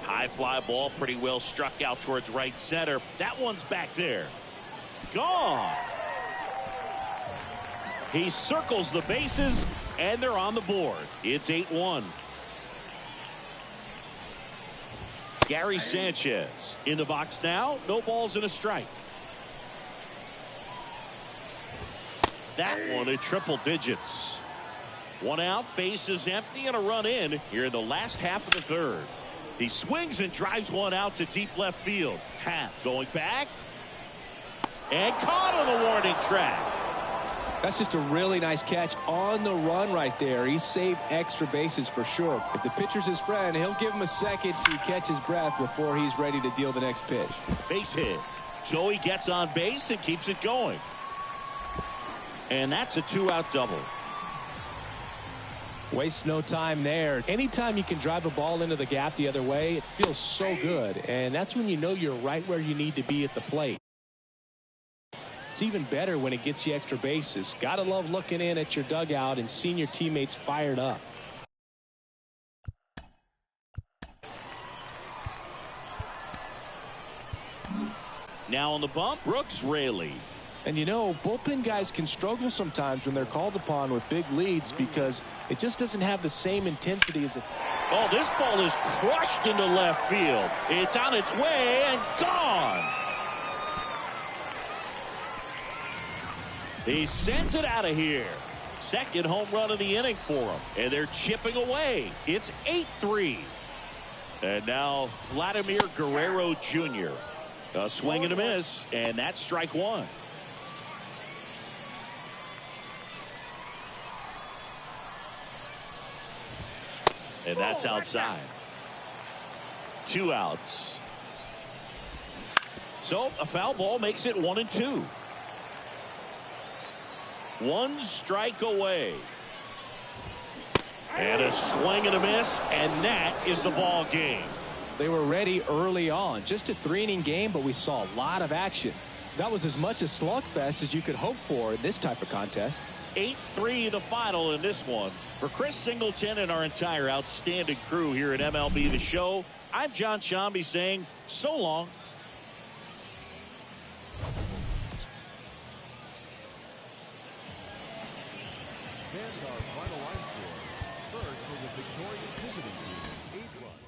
High fly ball, pretty well struck out towards right center. That one's back there. Gone. He circles the bases, and they're on the board. It's 8-1. Gary Sanchez in the box now. No balls and a strike. That one at triple digits. 1 out, base is empty, and a run in here in the last half of the third. He swings and drives one out to deep left field. Happ going back and caught on the warning track. That's just a really nice catch on the run right there. He saved extra bases for sure. If the pitcher's his friend, he'll give him a second to catch his breath before he's ready to deal the next pitch. Base hit. Joey gets on base and keeps it going. And that's a 2-out double. Waste no time there. Anytime you can drive a ball into the gap the other way, it feels so good. And that's when you know you're right where you need to be at the plate. It's even better when it gets you extra bases. Gotta love looking in at your dugout and seeing your teammates fired up. Now on the bump, Brooks Raley. And you know, bullpen guys can struggle sometimes when they're called upon with big leads because it just doesn't have the same intensity as it. Oh, this ball is crushed into left field. It's on its way and gone. He sends it out of here. Second home run of the inning for him. And they're chipping away. It's 8-3. And now Vladimir Guerrero Jr. A swing and a miss, and that's strike one. And that's outside. 2 outs. So a foul ball makes it 1-2. 1 strike away. And a swing and a miss, and that is the ball game. They were ready early on. Just a 3-inning game, but we saw a lot of action. That was as much a slugfest as you could hope for in this type of contest. 8-3 the final in this one. For Chris Singleton and our entire outstanding crew here at MLB The Show, I'm John Shambi saying so long. And our final line score. First for the victorious visiting team, 8 runs.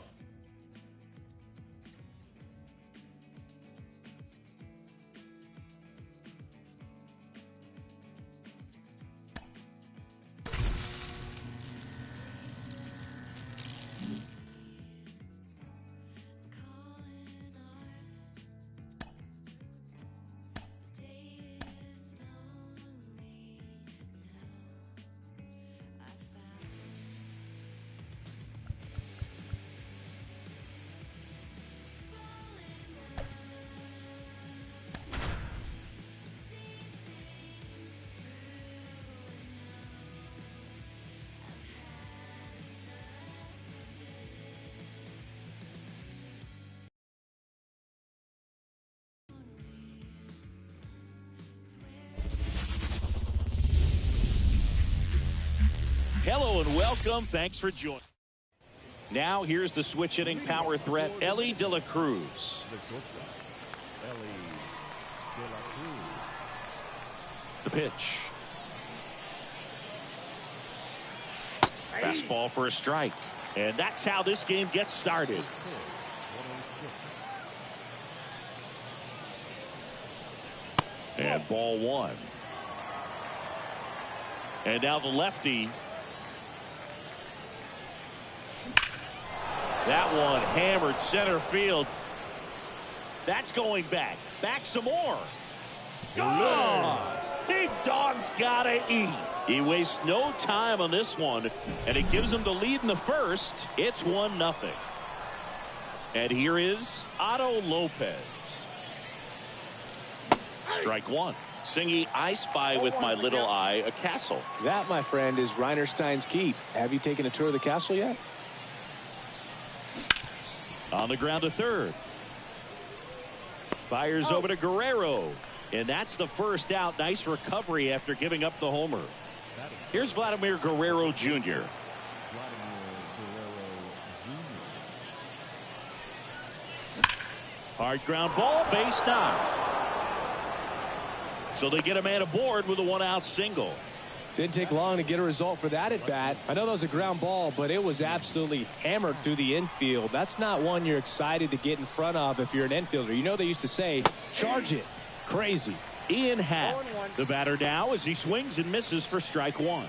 Hello and welcome. Thanks for joining. Now here's the switch hitting power threat, Ellie De La Cruz. The shortstop, Ellie De La Cruz. The pitch. Fastball for a strike. And that's how this game gets started. 106. And ball one. And now the lefty. That one hammered center field. That's going back. Back some more. Gone. Big dog's gotta eat. He wastes no time on this one, and it gives him the lead in the first. It's 1-0. And here is Otto Lopez. Strike one. Singing I spy with my little eye a castle. That, my friend, is Reinerstein's Keep. Have you taken a tour of the castle yet? On the ground to third. Fires over to Guerrero. And that's the first out. Nice recovery after giving up the homer. Here's Vladimir Guerrero Jr. Vladimir Guerrero Jr. Hard ground ball, base knock. So they get a man aboard with a 1-out single. Didn't take long to get a result for that at bat. I know that was a ground ball, but it was absolutely hammered through the infield. That's not one you're excited to get in front of if you're an infielder. You know they used to say, charge it. Crazy. Ian Happ, the batter now as he swings and misses for strike one.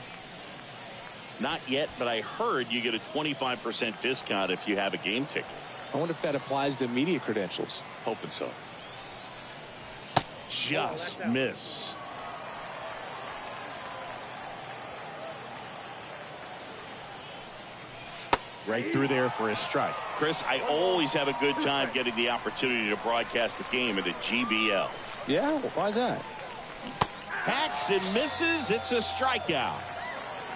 Not yet, but I heard you get a 25% discount if you have a game ticket. I wonder if that applies to media credentials. Hoping so. Just missed. Right through there for a strike. Chris, I always have a good time getting the opportunity to broadcast the game at the GBL. Yeah? Why is that? Hacks and misses. It's a strikeout.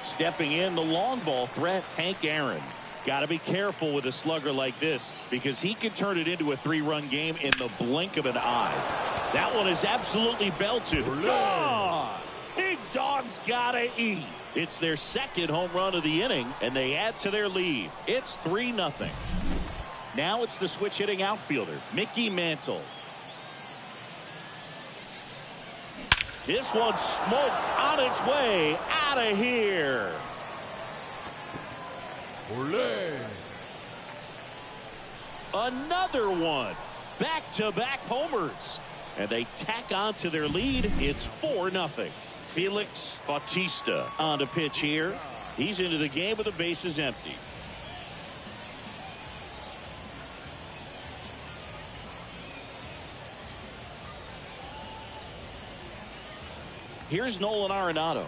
Stepping in, the long ball threat, Hank Aaron. Got to be careful with a slugger like this because he can turn it into a 3-run game in the blink of an eye. That one is absolutely belted. Gone! Big dog's got to eat. It's their second home run of the inning, and they add to their lead. It's 3-0. Now it's the switch hitting outfielder, Mickey Mantle. This one's smoked on its way out of here. Olé. Another one. Back-to-back homers. And they tack on to their lead. It's 4-0. Felix Bautista on the pitch here. He's into the game with the bases empty. Here's Nolan Arenado.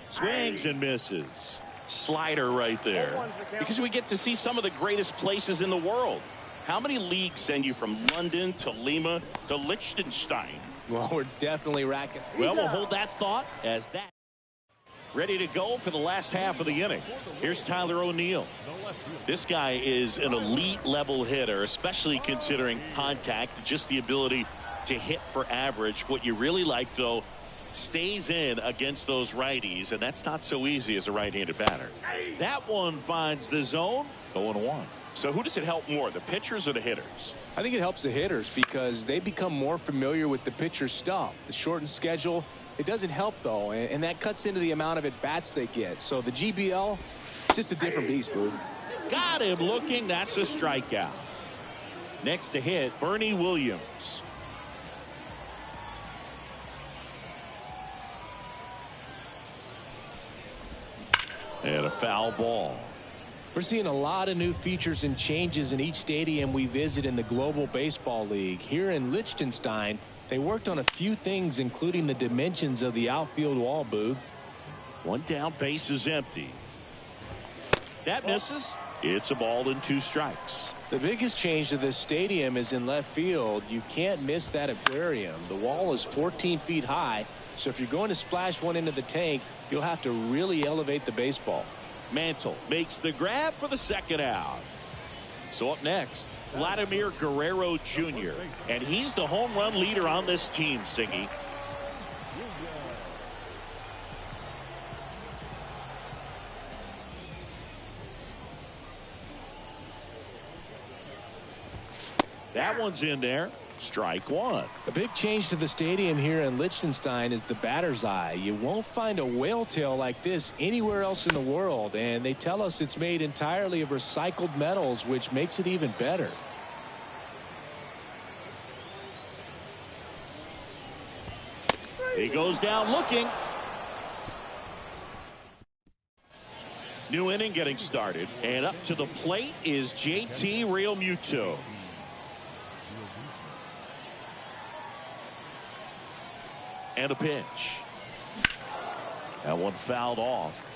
Swings and misses. Slider right there. Because we get to see some of the greatest places in the world. How many leagues send you from London to Lima to Liechtenstein? Well, we're definitely racking. Well, we'll hold that thought as that. Ready to go for the last half of the inning. Here's Tyler O'Neill. This guy is an elite level hitter, especially considering contact, just the ability to hit for average. What you really like, though, stays in against those righties, and that's not so easy as a right-handed batter. That one finds the zone, 0-1. So who does it help more, the pitchers or the hitters? I think it helps the hitters because they become more familiar with the pitcher's stuff. The shortened schedule, it doesn't help, though, and that cuts into the amount of at-bats they get. So the GBL, it's just a different beast, Boo. Got him looking. That's a strikeout. Next to hit, Bernie Williams. And a foul ball. We're seeing a lot of new features and changes in each stadium we visit in the Global Baseball League. Here in Liechtenstein, they worked on a few things, including the dimensions of the outfield wall, Boog. One down, base is empty. That misses. It's a ball and 2 strikes. The biggest change to this stadium is in left field. You can't miss that aquarium. The wall is 14 feet high, so if you're going to splash one into the tank, you'll have to really elevate the baseball. Mantle makes the grab for the second out. So up next, Vladimir Guerrero Jr. And he's the home run leader on this team, Singy. That one's in there. Strike one. A big change to the stadium here in Liechtenstein is the batter's eye. You won't find a whale tail like this anywhere else in the world, and they tell us it's made entirely of recycled metals, which makes it even better. He goes down looking. New inning getting started, and up to the plate is JT Realmuto. And a pitch. That one fouled off.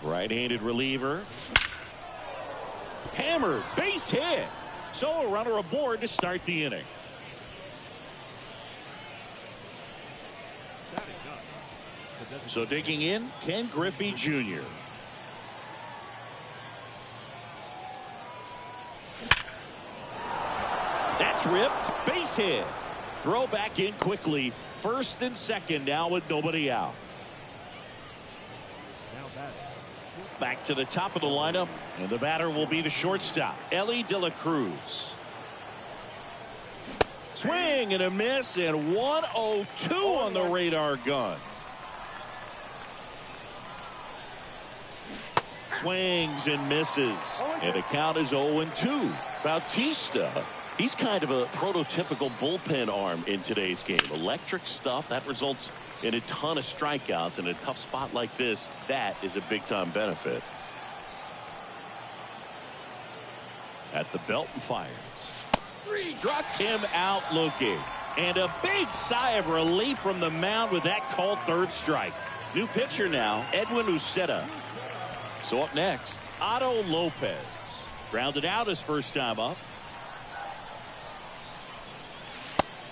Right-handed reliever. Hammered, base hit. So a runner aboard to start the inning. So digging in, Ken Griffey Jr. That's ripped. Base hit. Throw back in quickly. First and second now with nobody out. Back to the top of the lineup, and the batter will be the shortstop, Ellie De La Cruz. Swing and a miss, and 102 on the radar gun. Swings and misses, and the count is 0-2. Bautista, he's kind of a prototypical bullpen arm in today's game. Electric stuff that results in a ton of strikeouts. In a tough spot like this, that is a big-time benefit. At the belt and fires. Struck him out looking. And a big sigh of relief from the mound with that called third strike. New pitcher now, Edwin Uceta. So up next, Otto Lopez. Grounded out his first time up.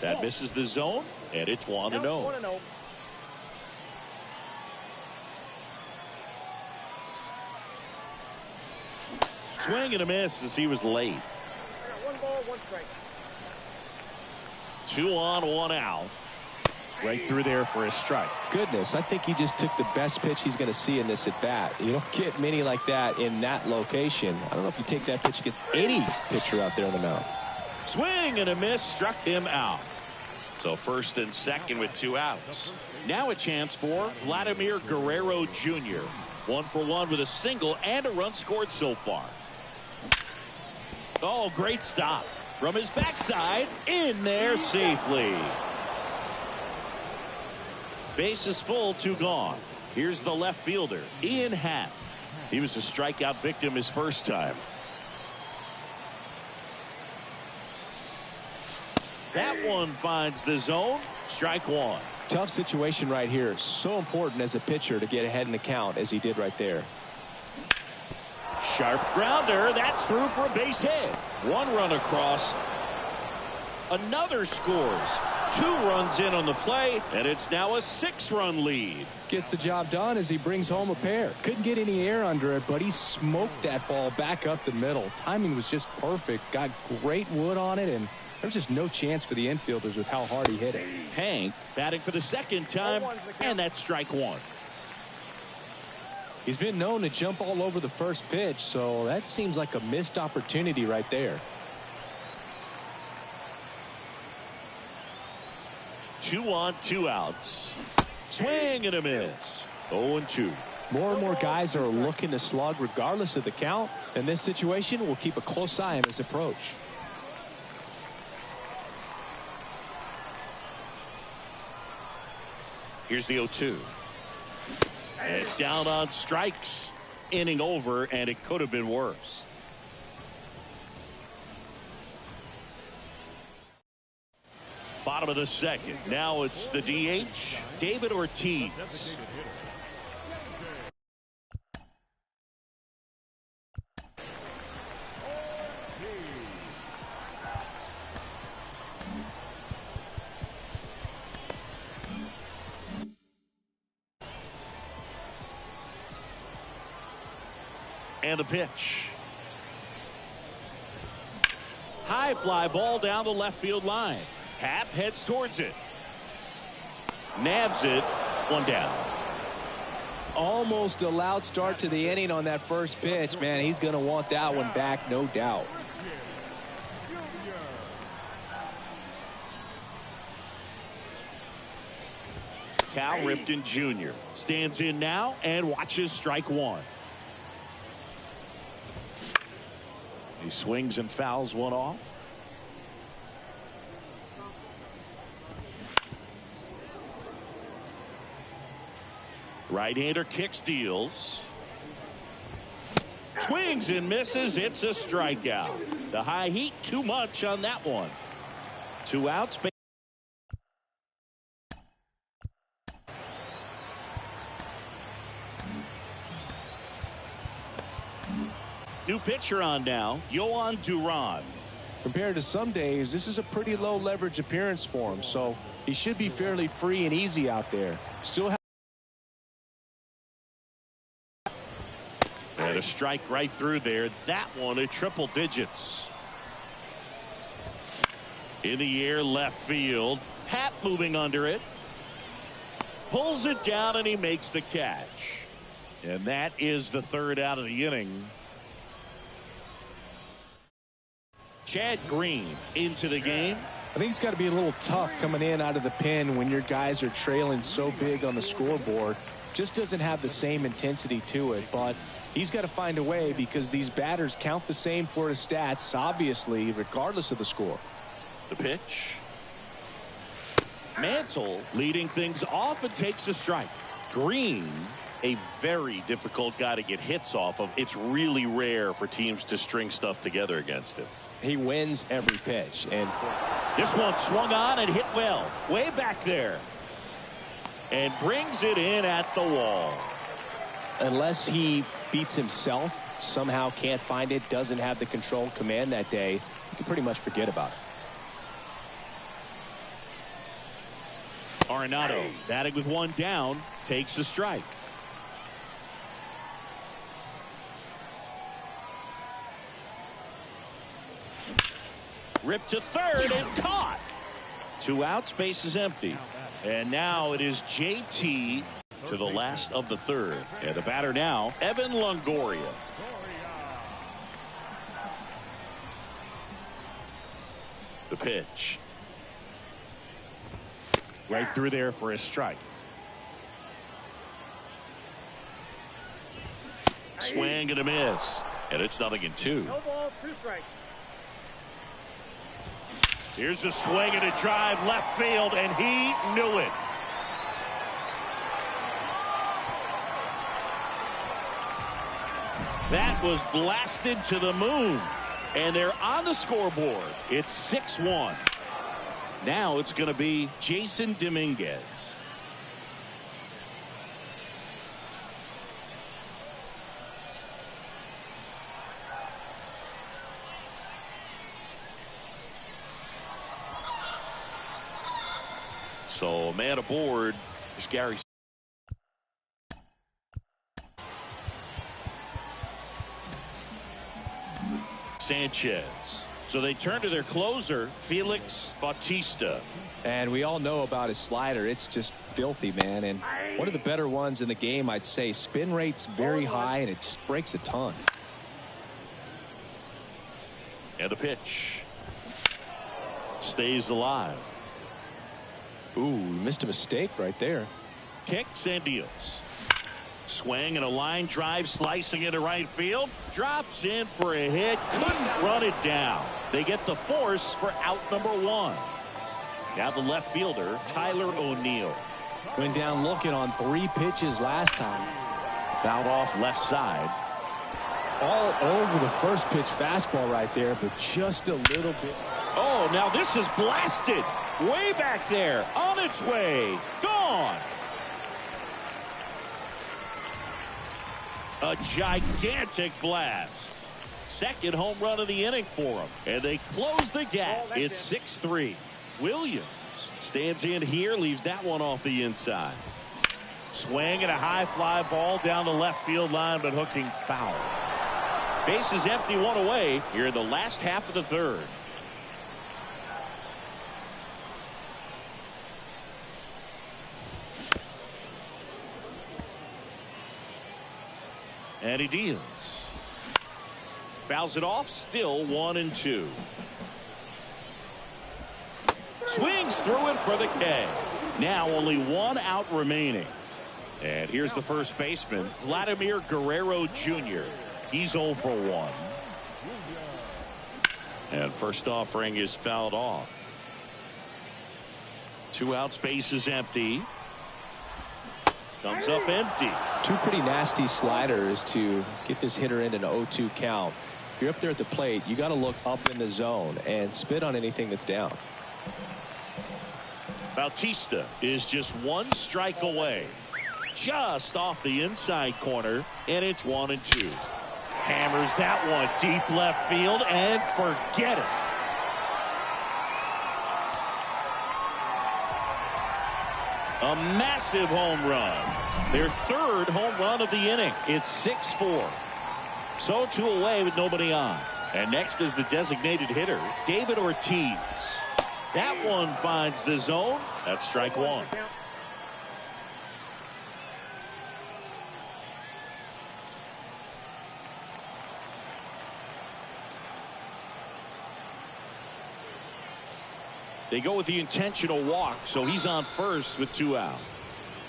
That misses the zone, and it's 1-0. Swing and a miss as he was late. 1 ball, 1 strike. 2 on, 1 out. Right through there for a strike. Goodness, I think he just took the best pitch he's going to see in this at bat. You don't get many like that in that location. I don't know if you take that pitch against any pitcher out there on the mound. Swing and a miss, struck him out. So first and second with 2 outs. Now a chance for Vladimir Guerrero Jr. 1 for 1 with a single and a run scored so far. Oh, great stop from his backside, in there safely. Bases full, 2 gone. Here's the left fielder, Ian Happ. He was a strikeout victim his first time. That one finds the zone. Strike 1. Tough situation right here. So important as a pitcher to get ahead in the count as he did right there. Sharp grounder. That's through for a base hit. 1 run across. Another scores. 2 runs in on the play, and it's now a 6-run lead. Gets the job done as he brings home a pair. Couldn't get any air under it, but he smoked that ball back up the middle. Timing was just perfect. Got great wood on it, and there's just no chance for the infielders with how hard he hit it. Hank batting for the second time, and that's strike 1. He's been known to jump all over the first pitch, so that seems like a missed opportunity right there. 2 on, 2 outs. Swing and a miss. 0-2. More and more guys are looking to slug regardless of the count. In this situation, we'll keep a close eye on his approach. Here's the 0-2. And down on strikes. Inning over, and it could have been worse. Bottom of the second. Now it's the DH, David Ortiz. And the pitch. High fly ball down the left field line. Happ heads towards it. Nabs it. 1 down. Almost a loud start to the inning on that first pitch. Man, he's going to want that one back, no doubt. Cal Ripken Jr. stands in now and watches strike 1. He swings and fouls one off. Right-hander kicks, deals. Swings and misses. It's a strikeout. The high heat, too much on that one. 2 outs. New pitcher on now, Yohan Duran. Compared to some days, this is a pretty low leverage appearance for him, so he should be fairly free and easy out there. Still have and a strike right through there. That one at triple digits. In the air, left field. Happ moving under it. Pulls it down and he makes the catch. And that is the 3rd out of the inning. Chad Green into the game. I think it's got to be a little tough coming in out of the pen when your guys are trailing so big on the scoreboard. Just doesn't have the same intensity to it, but he's got to find a way because these batters count the same for his stats, obviously, regardless of the score. The pitch. Mantle leading things off and takes a strike. Green, a very difficult guy to get hits off of. It's really rare for teams to string stuff together against him. He wins every pitch. And this one swung on and hit well. Way back there. And brings it in at the wall. Unless he beats himself, somehow can't find it, doesn't have the control command that day, you can pretty much forget about it. Arenado batting with 1 down, takes the strike. Ripped to third and caught. 2 outs, base is empty. And now it is JT to the last of the third. And the batter now, Evan Longoria. The pitch. Right through there for a strike. Swing and a miss. And it's 0-2. No ball, 2 strikes. Here's a swing and a drive left field, and he knew it. That was blasted to the moon. And they're on the scoreboard. It's 6-1. Now it's going to be Jason Dominguez. So, man aboard is Gary Sanchez. So they turn to their closer, Felix Bautista. And we all know about his slider. It's just filthy, man. And one of the better ones in the game, I'd say. Spin rate's very high, and it just breaks a ton. And the pitch. Stays alive. Ooh, missed a mistake right there. Kicks and deals. Swing and a line drive slicing into right field. Drops in for a hit. Couldn't run it down. They get the force for out number 1. Now the left fielder, Tyler O'Neill. Went down looking on 3 pitches last time. Fouled off left side. All over the first pitch fastball right there, but just a little bit. Oh, now this is blasted. Way back there. On its way. Gone. A gigantic blast. Second home run of the inning for him. And they close the gap. It's 6-3. Williams stands in here, leaves that one off the inside. Swing and a high fly ball down the left field line, but hooking foul. Base is empty, 1 away here in the last half of the third. And he deals. Fouls it off, still 1-2. Swings through it for the K. Now only 1 out remaining. And here's the first baseman, Vladimir Guerrero Jr. He's 0 for 1. And first offering is fouled off. 2 outs, base is empty. Comes up empty. 2 pretty nasty sliders to get this hitter in an 0-2 count. If you're up there at the plate, you got to look up in the zone and spit on anything that's down. Bautista is just 1 strike away. Just off the inside corner, and it's 1-2. Hammers that one deep left field, and forget it. A massive home run. Their 3rd home run of the inning. It's 6-4. So 2 away with nobody on. And next is the designated hitter, David Ortiz. That one finds the zone. That's strike 1. They go with the intentional walk, so he's on first with 2 out.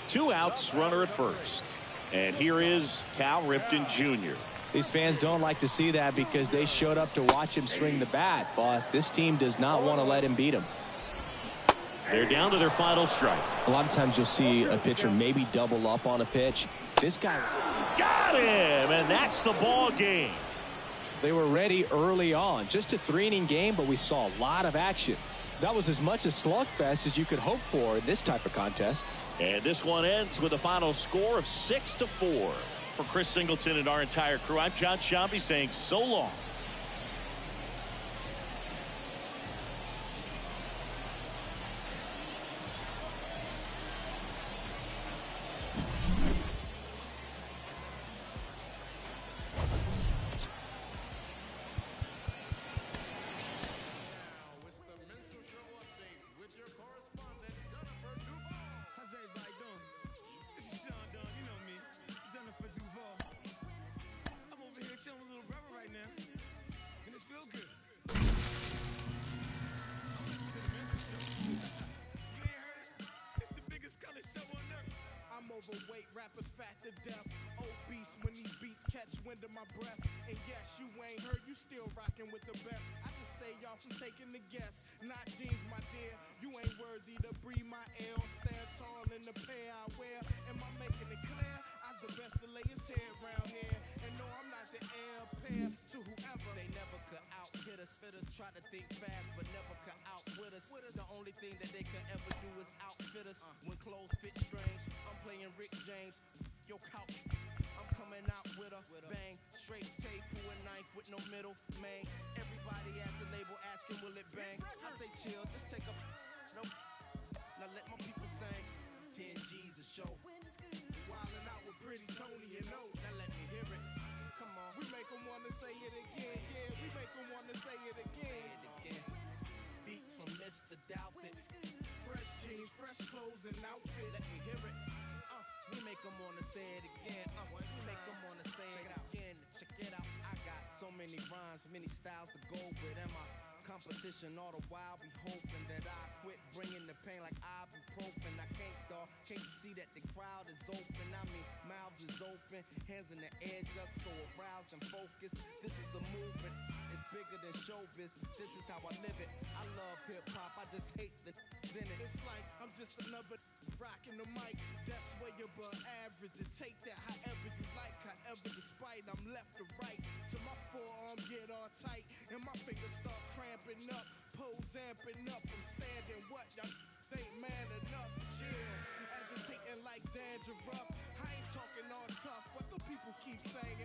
2 outs, runner at first. And here is Cal Ripken Jr. These fans don't like to see that because they showed up to watch him swing the bat, but this team does not want to let him beat him. They're down to their final strike. A lot of times you'll see a pitcher maybe double up on a pitch. This guy got him, and that's the ball game. They were ready early on. Just a 3-inning game, but we saw a lot of action. That was as much a slugfest as you could hope for in this type of contest. And this one ends with a final score of 6-4. For Chris Singleton and our entire crew, I'm John Shambi saying so long. Now it's the Mental Show update with your rappers fat to death. Obese when these beats catch wind of my breath. And yes, you ain't heard, you still rocking with the best. I just say y'all from taking the guess. Not jeans, my dear, you ain't worthy to breathe my air or stand tall in the pair I wear. Am I making it clear? I's the best to lay his head round here. And no, I'm not the heir appear to whoever. They never could out-hit us. Fitters try to think fast, but never could outwit us. The only thing that they could ever do is outfit us. When clothes fit strange, I'm playing Rick James. Yo, couch, I'm coming out with a bang. Straight tape, pull a knife with no middle, man. Everybody at the label asking, will it bang? I say chill, just take a no. Now let my people sing. 10 G's a show. Wildin' out with Pretty Tony and no. Now let me hear it. Come on, we make them wanna say it again. Yeah, we make them wanna say it again. Beats from Mr. Doubtfit. Fresh jeans, fresh clothes and outfits. Let me hear it. We make them wanna say it again. We make them wanna say it again. Check it out. I got so many rhymes, many styles to go with. And my competition all the while be hoping that I quit bringing the pain like ibuprofen. I can't, dawg. Can't you see that the crowd is open? I mean, mouths is open, hands in the air just so aroused and focused. This is a movement. It's bigger than showbiz. This is how I live it. I love hip hop. I just hate the in it. It's like I'm just another rocking the mic. That's where you're above average. And take that however you like. However, despite I'm left to right. Till my forearm get all tight and my fingers start cramping up. Pose amping up. I'm standing what y'all think man enough. Chill. Agitating like dandruff. I ain't talking all tough, but the people keep saying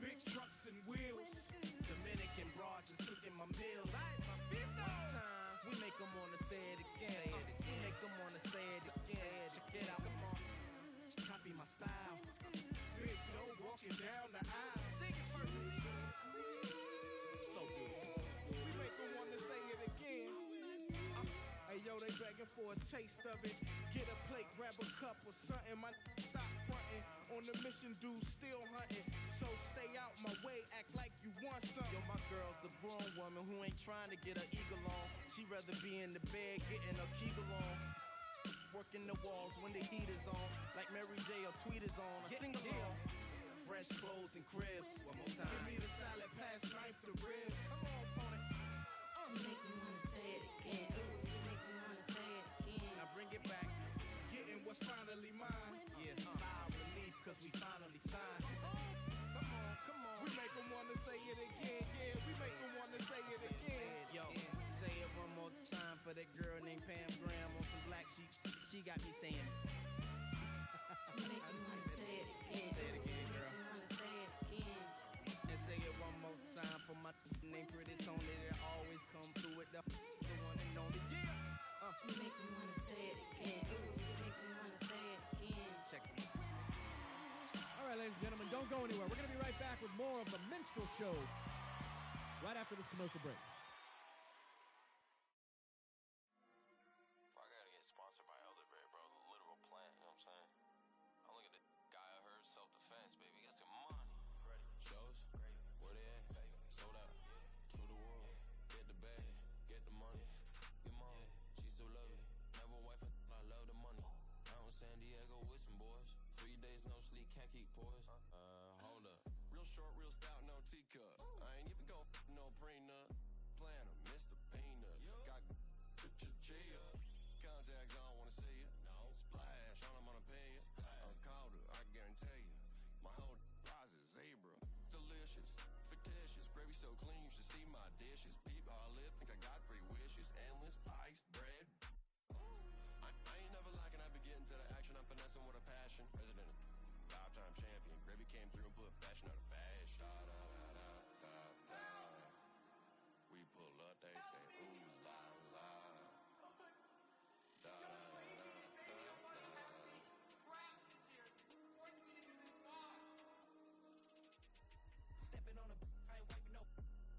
big trucks and wheels. Dominican bras is cooking my meals. One time, we make them wanna say it again. We make them wanna say it again. Check it out, come on. Copy my style. Big dough walking down the aisle. Sing it first. So good. We make them wanna say it again. Hey yo, they begging for a taste of it. Get a plate, grab a cup or something. My stop fronting. On the mission, dude, still hunting. So stay out my way, act like you want something. Yo, my girl's the grown woman who ain't trying to get her eagle on. She rather be in the bed getting her kegel on. Working the walls when the heat is on. Like Mary J or Tweet is on. I sing along. Fresh clothes and cribs. One more time. Give me the salad, pass knife to ribs. Come on, opponent. You make me wanna say it again. Ooh, you make me wanna say it again. Now bring it back. Getting what's finally mine. Yeah, sigh of relief cause we finally signed. Come on. We make them wanna say it again. Yeah, we make them wanna say it again. Yo, say it one more time for that girl named Pam Graham on some black sheep. She got me saying. You make me wanna say it again. Say it again, girl. You make me wanna say it again. And say it one more time for my name Pretty Tony that always come through with the one and only. Yeah. You make me wanna say it again. Ooh, you make me wanna say it again. Check it. All right, ladies and gentlemen, don't go anywhere. We're going to be right back with more of the Minstrel Show right after this commercial break. I gotta get sponsored by Elderberry, bro. The literal plant, you know what I'm saying? I'm looking at the guy I heard self-defense, baby. Got some money. Ready. Shows. Great. Where they at? Sold out. To the world. Get the bag. Get the money. Your mom. She still love me. Never wife. I love the money. Out in San Diego with some boys. 3 days no sleep. Can't keep poised. Hold up. Real short, real stout, no teacup. I ain't even go no prenup. Planner, Mr. Peanut. Got chill. Contacts, I don't wanna see it. No. Splash, all I'm gonna pay it. I called her, I guarantee you. My whole prize is zebra. Delicious, fictitious, gravy so clean you should see my dishes. Peep how I live, think I got 3 wishes. Endless ice, bread. I ain't never lacking, I be getting to the action. I'm finessing with a passion. President of 5-time champion. Gravy came through and put fashion out of fashion. Da, da, da, da, da, da. We pull up, they say, ooh la la. Da, da, da, da, da, da. Stepping on a I ain't wiping no.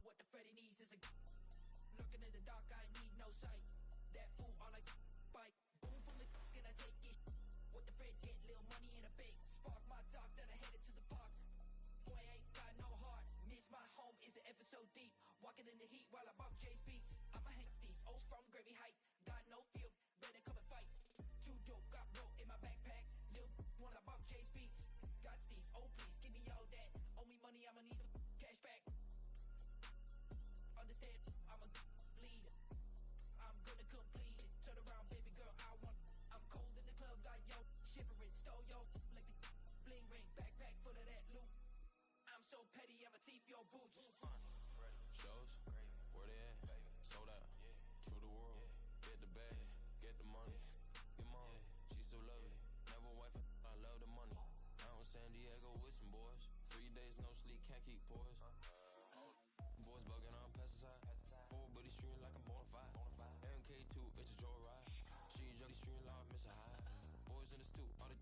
What the Freddy needs is a lurking in the dark. I need no sight. That fool on a bike. Boom from the and I take it. What the Fred get? Little money in a big spark. My dog that I headed to the park. Boy, I ain't got no heart. Miss my home is an episode deep. Walking in the heat while I bump Jay's beats. I'm a Hanksties, O's from Gravy Height. Got no field, better come and fight. Too dope, got broke in my backpack. Lil' wanna bump Jay's beats. Shows, where they at? Sold out. To the world, get the bag, get the money. Get mom, she so lovely. Never wife, I love the money. Out in San Diego with some boys. 3 days no sleep, can't keep poised. Boys bugging on pesticide. 4 buddy stream like I'm bonafide. MK2, it's a joyride. She jolly stream like Miss High. Boys in the stew, all the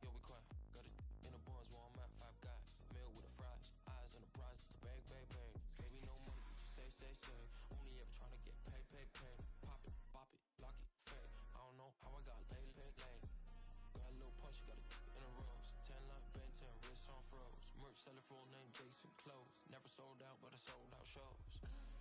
yo, we quiet. Got it in the buns where I'm at, 5 guys. Meal with the fries, eyes on the prize, it's the bag, bag, bag. Baby, no money, but you save. Only ever tryna get paid. Pop it, bop it, lock it, fade. I don't know how I got laid. Got a little punch, got it in a rose. 10 like Ben 10, wrist on froze. Merch seller full name Jason Clothes. Never sold out, but I sold out shows.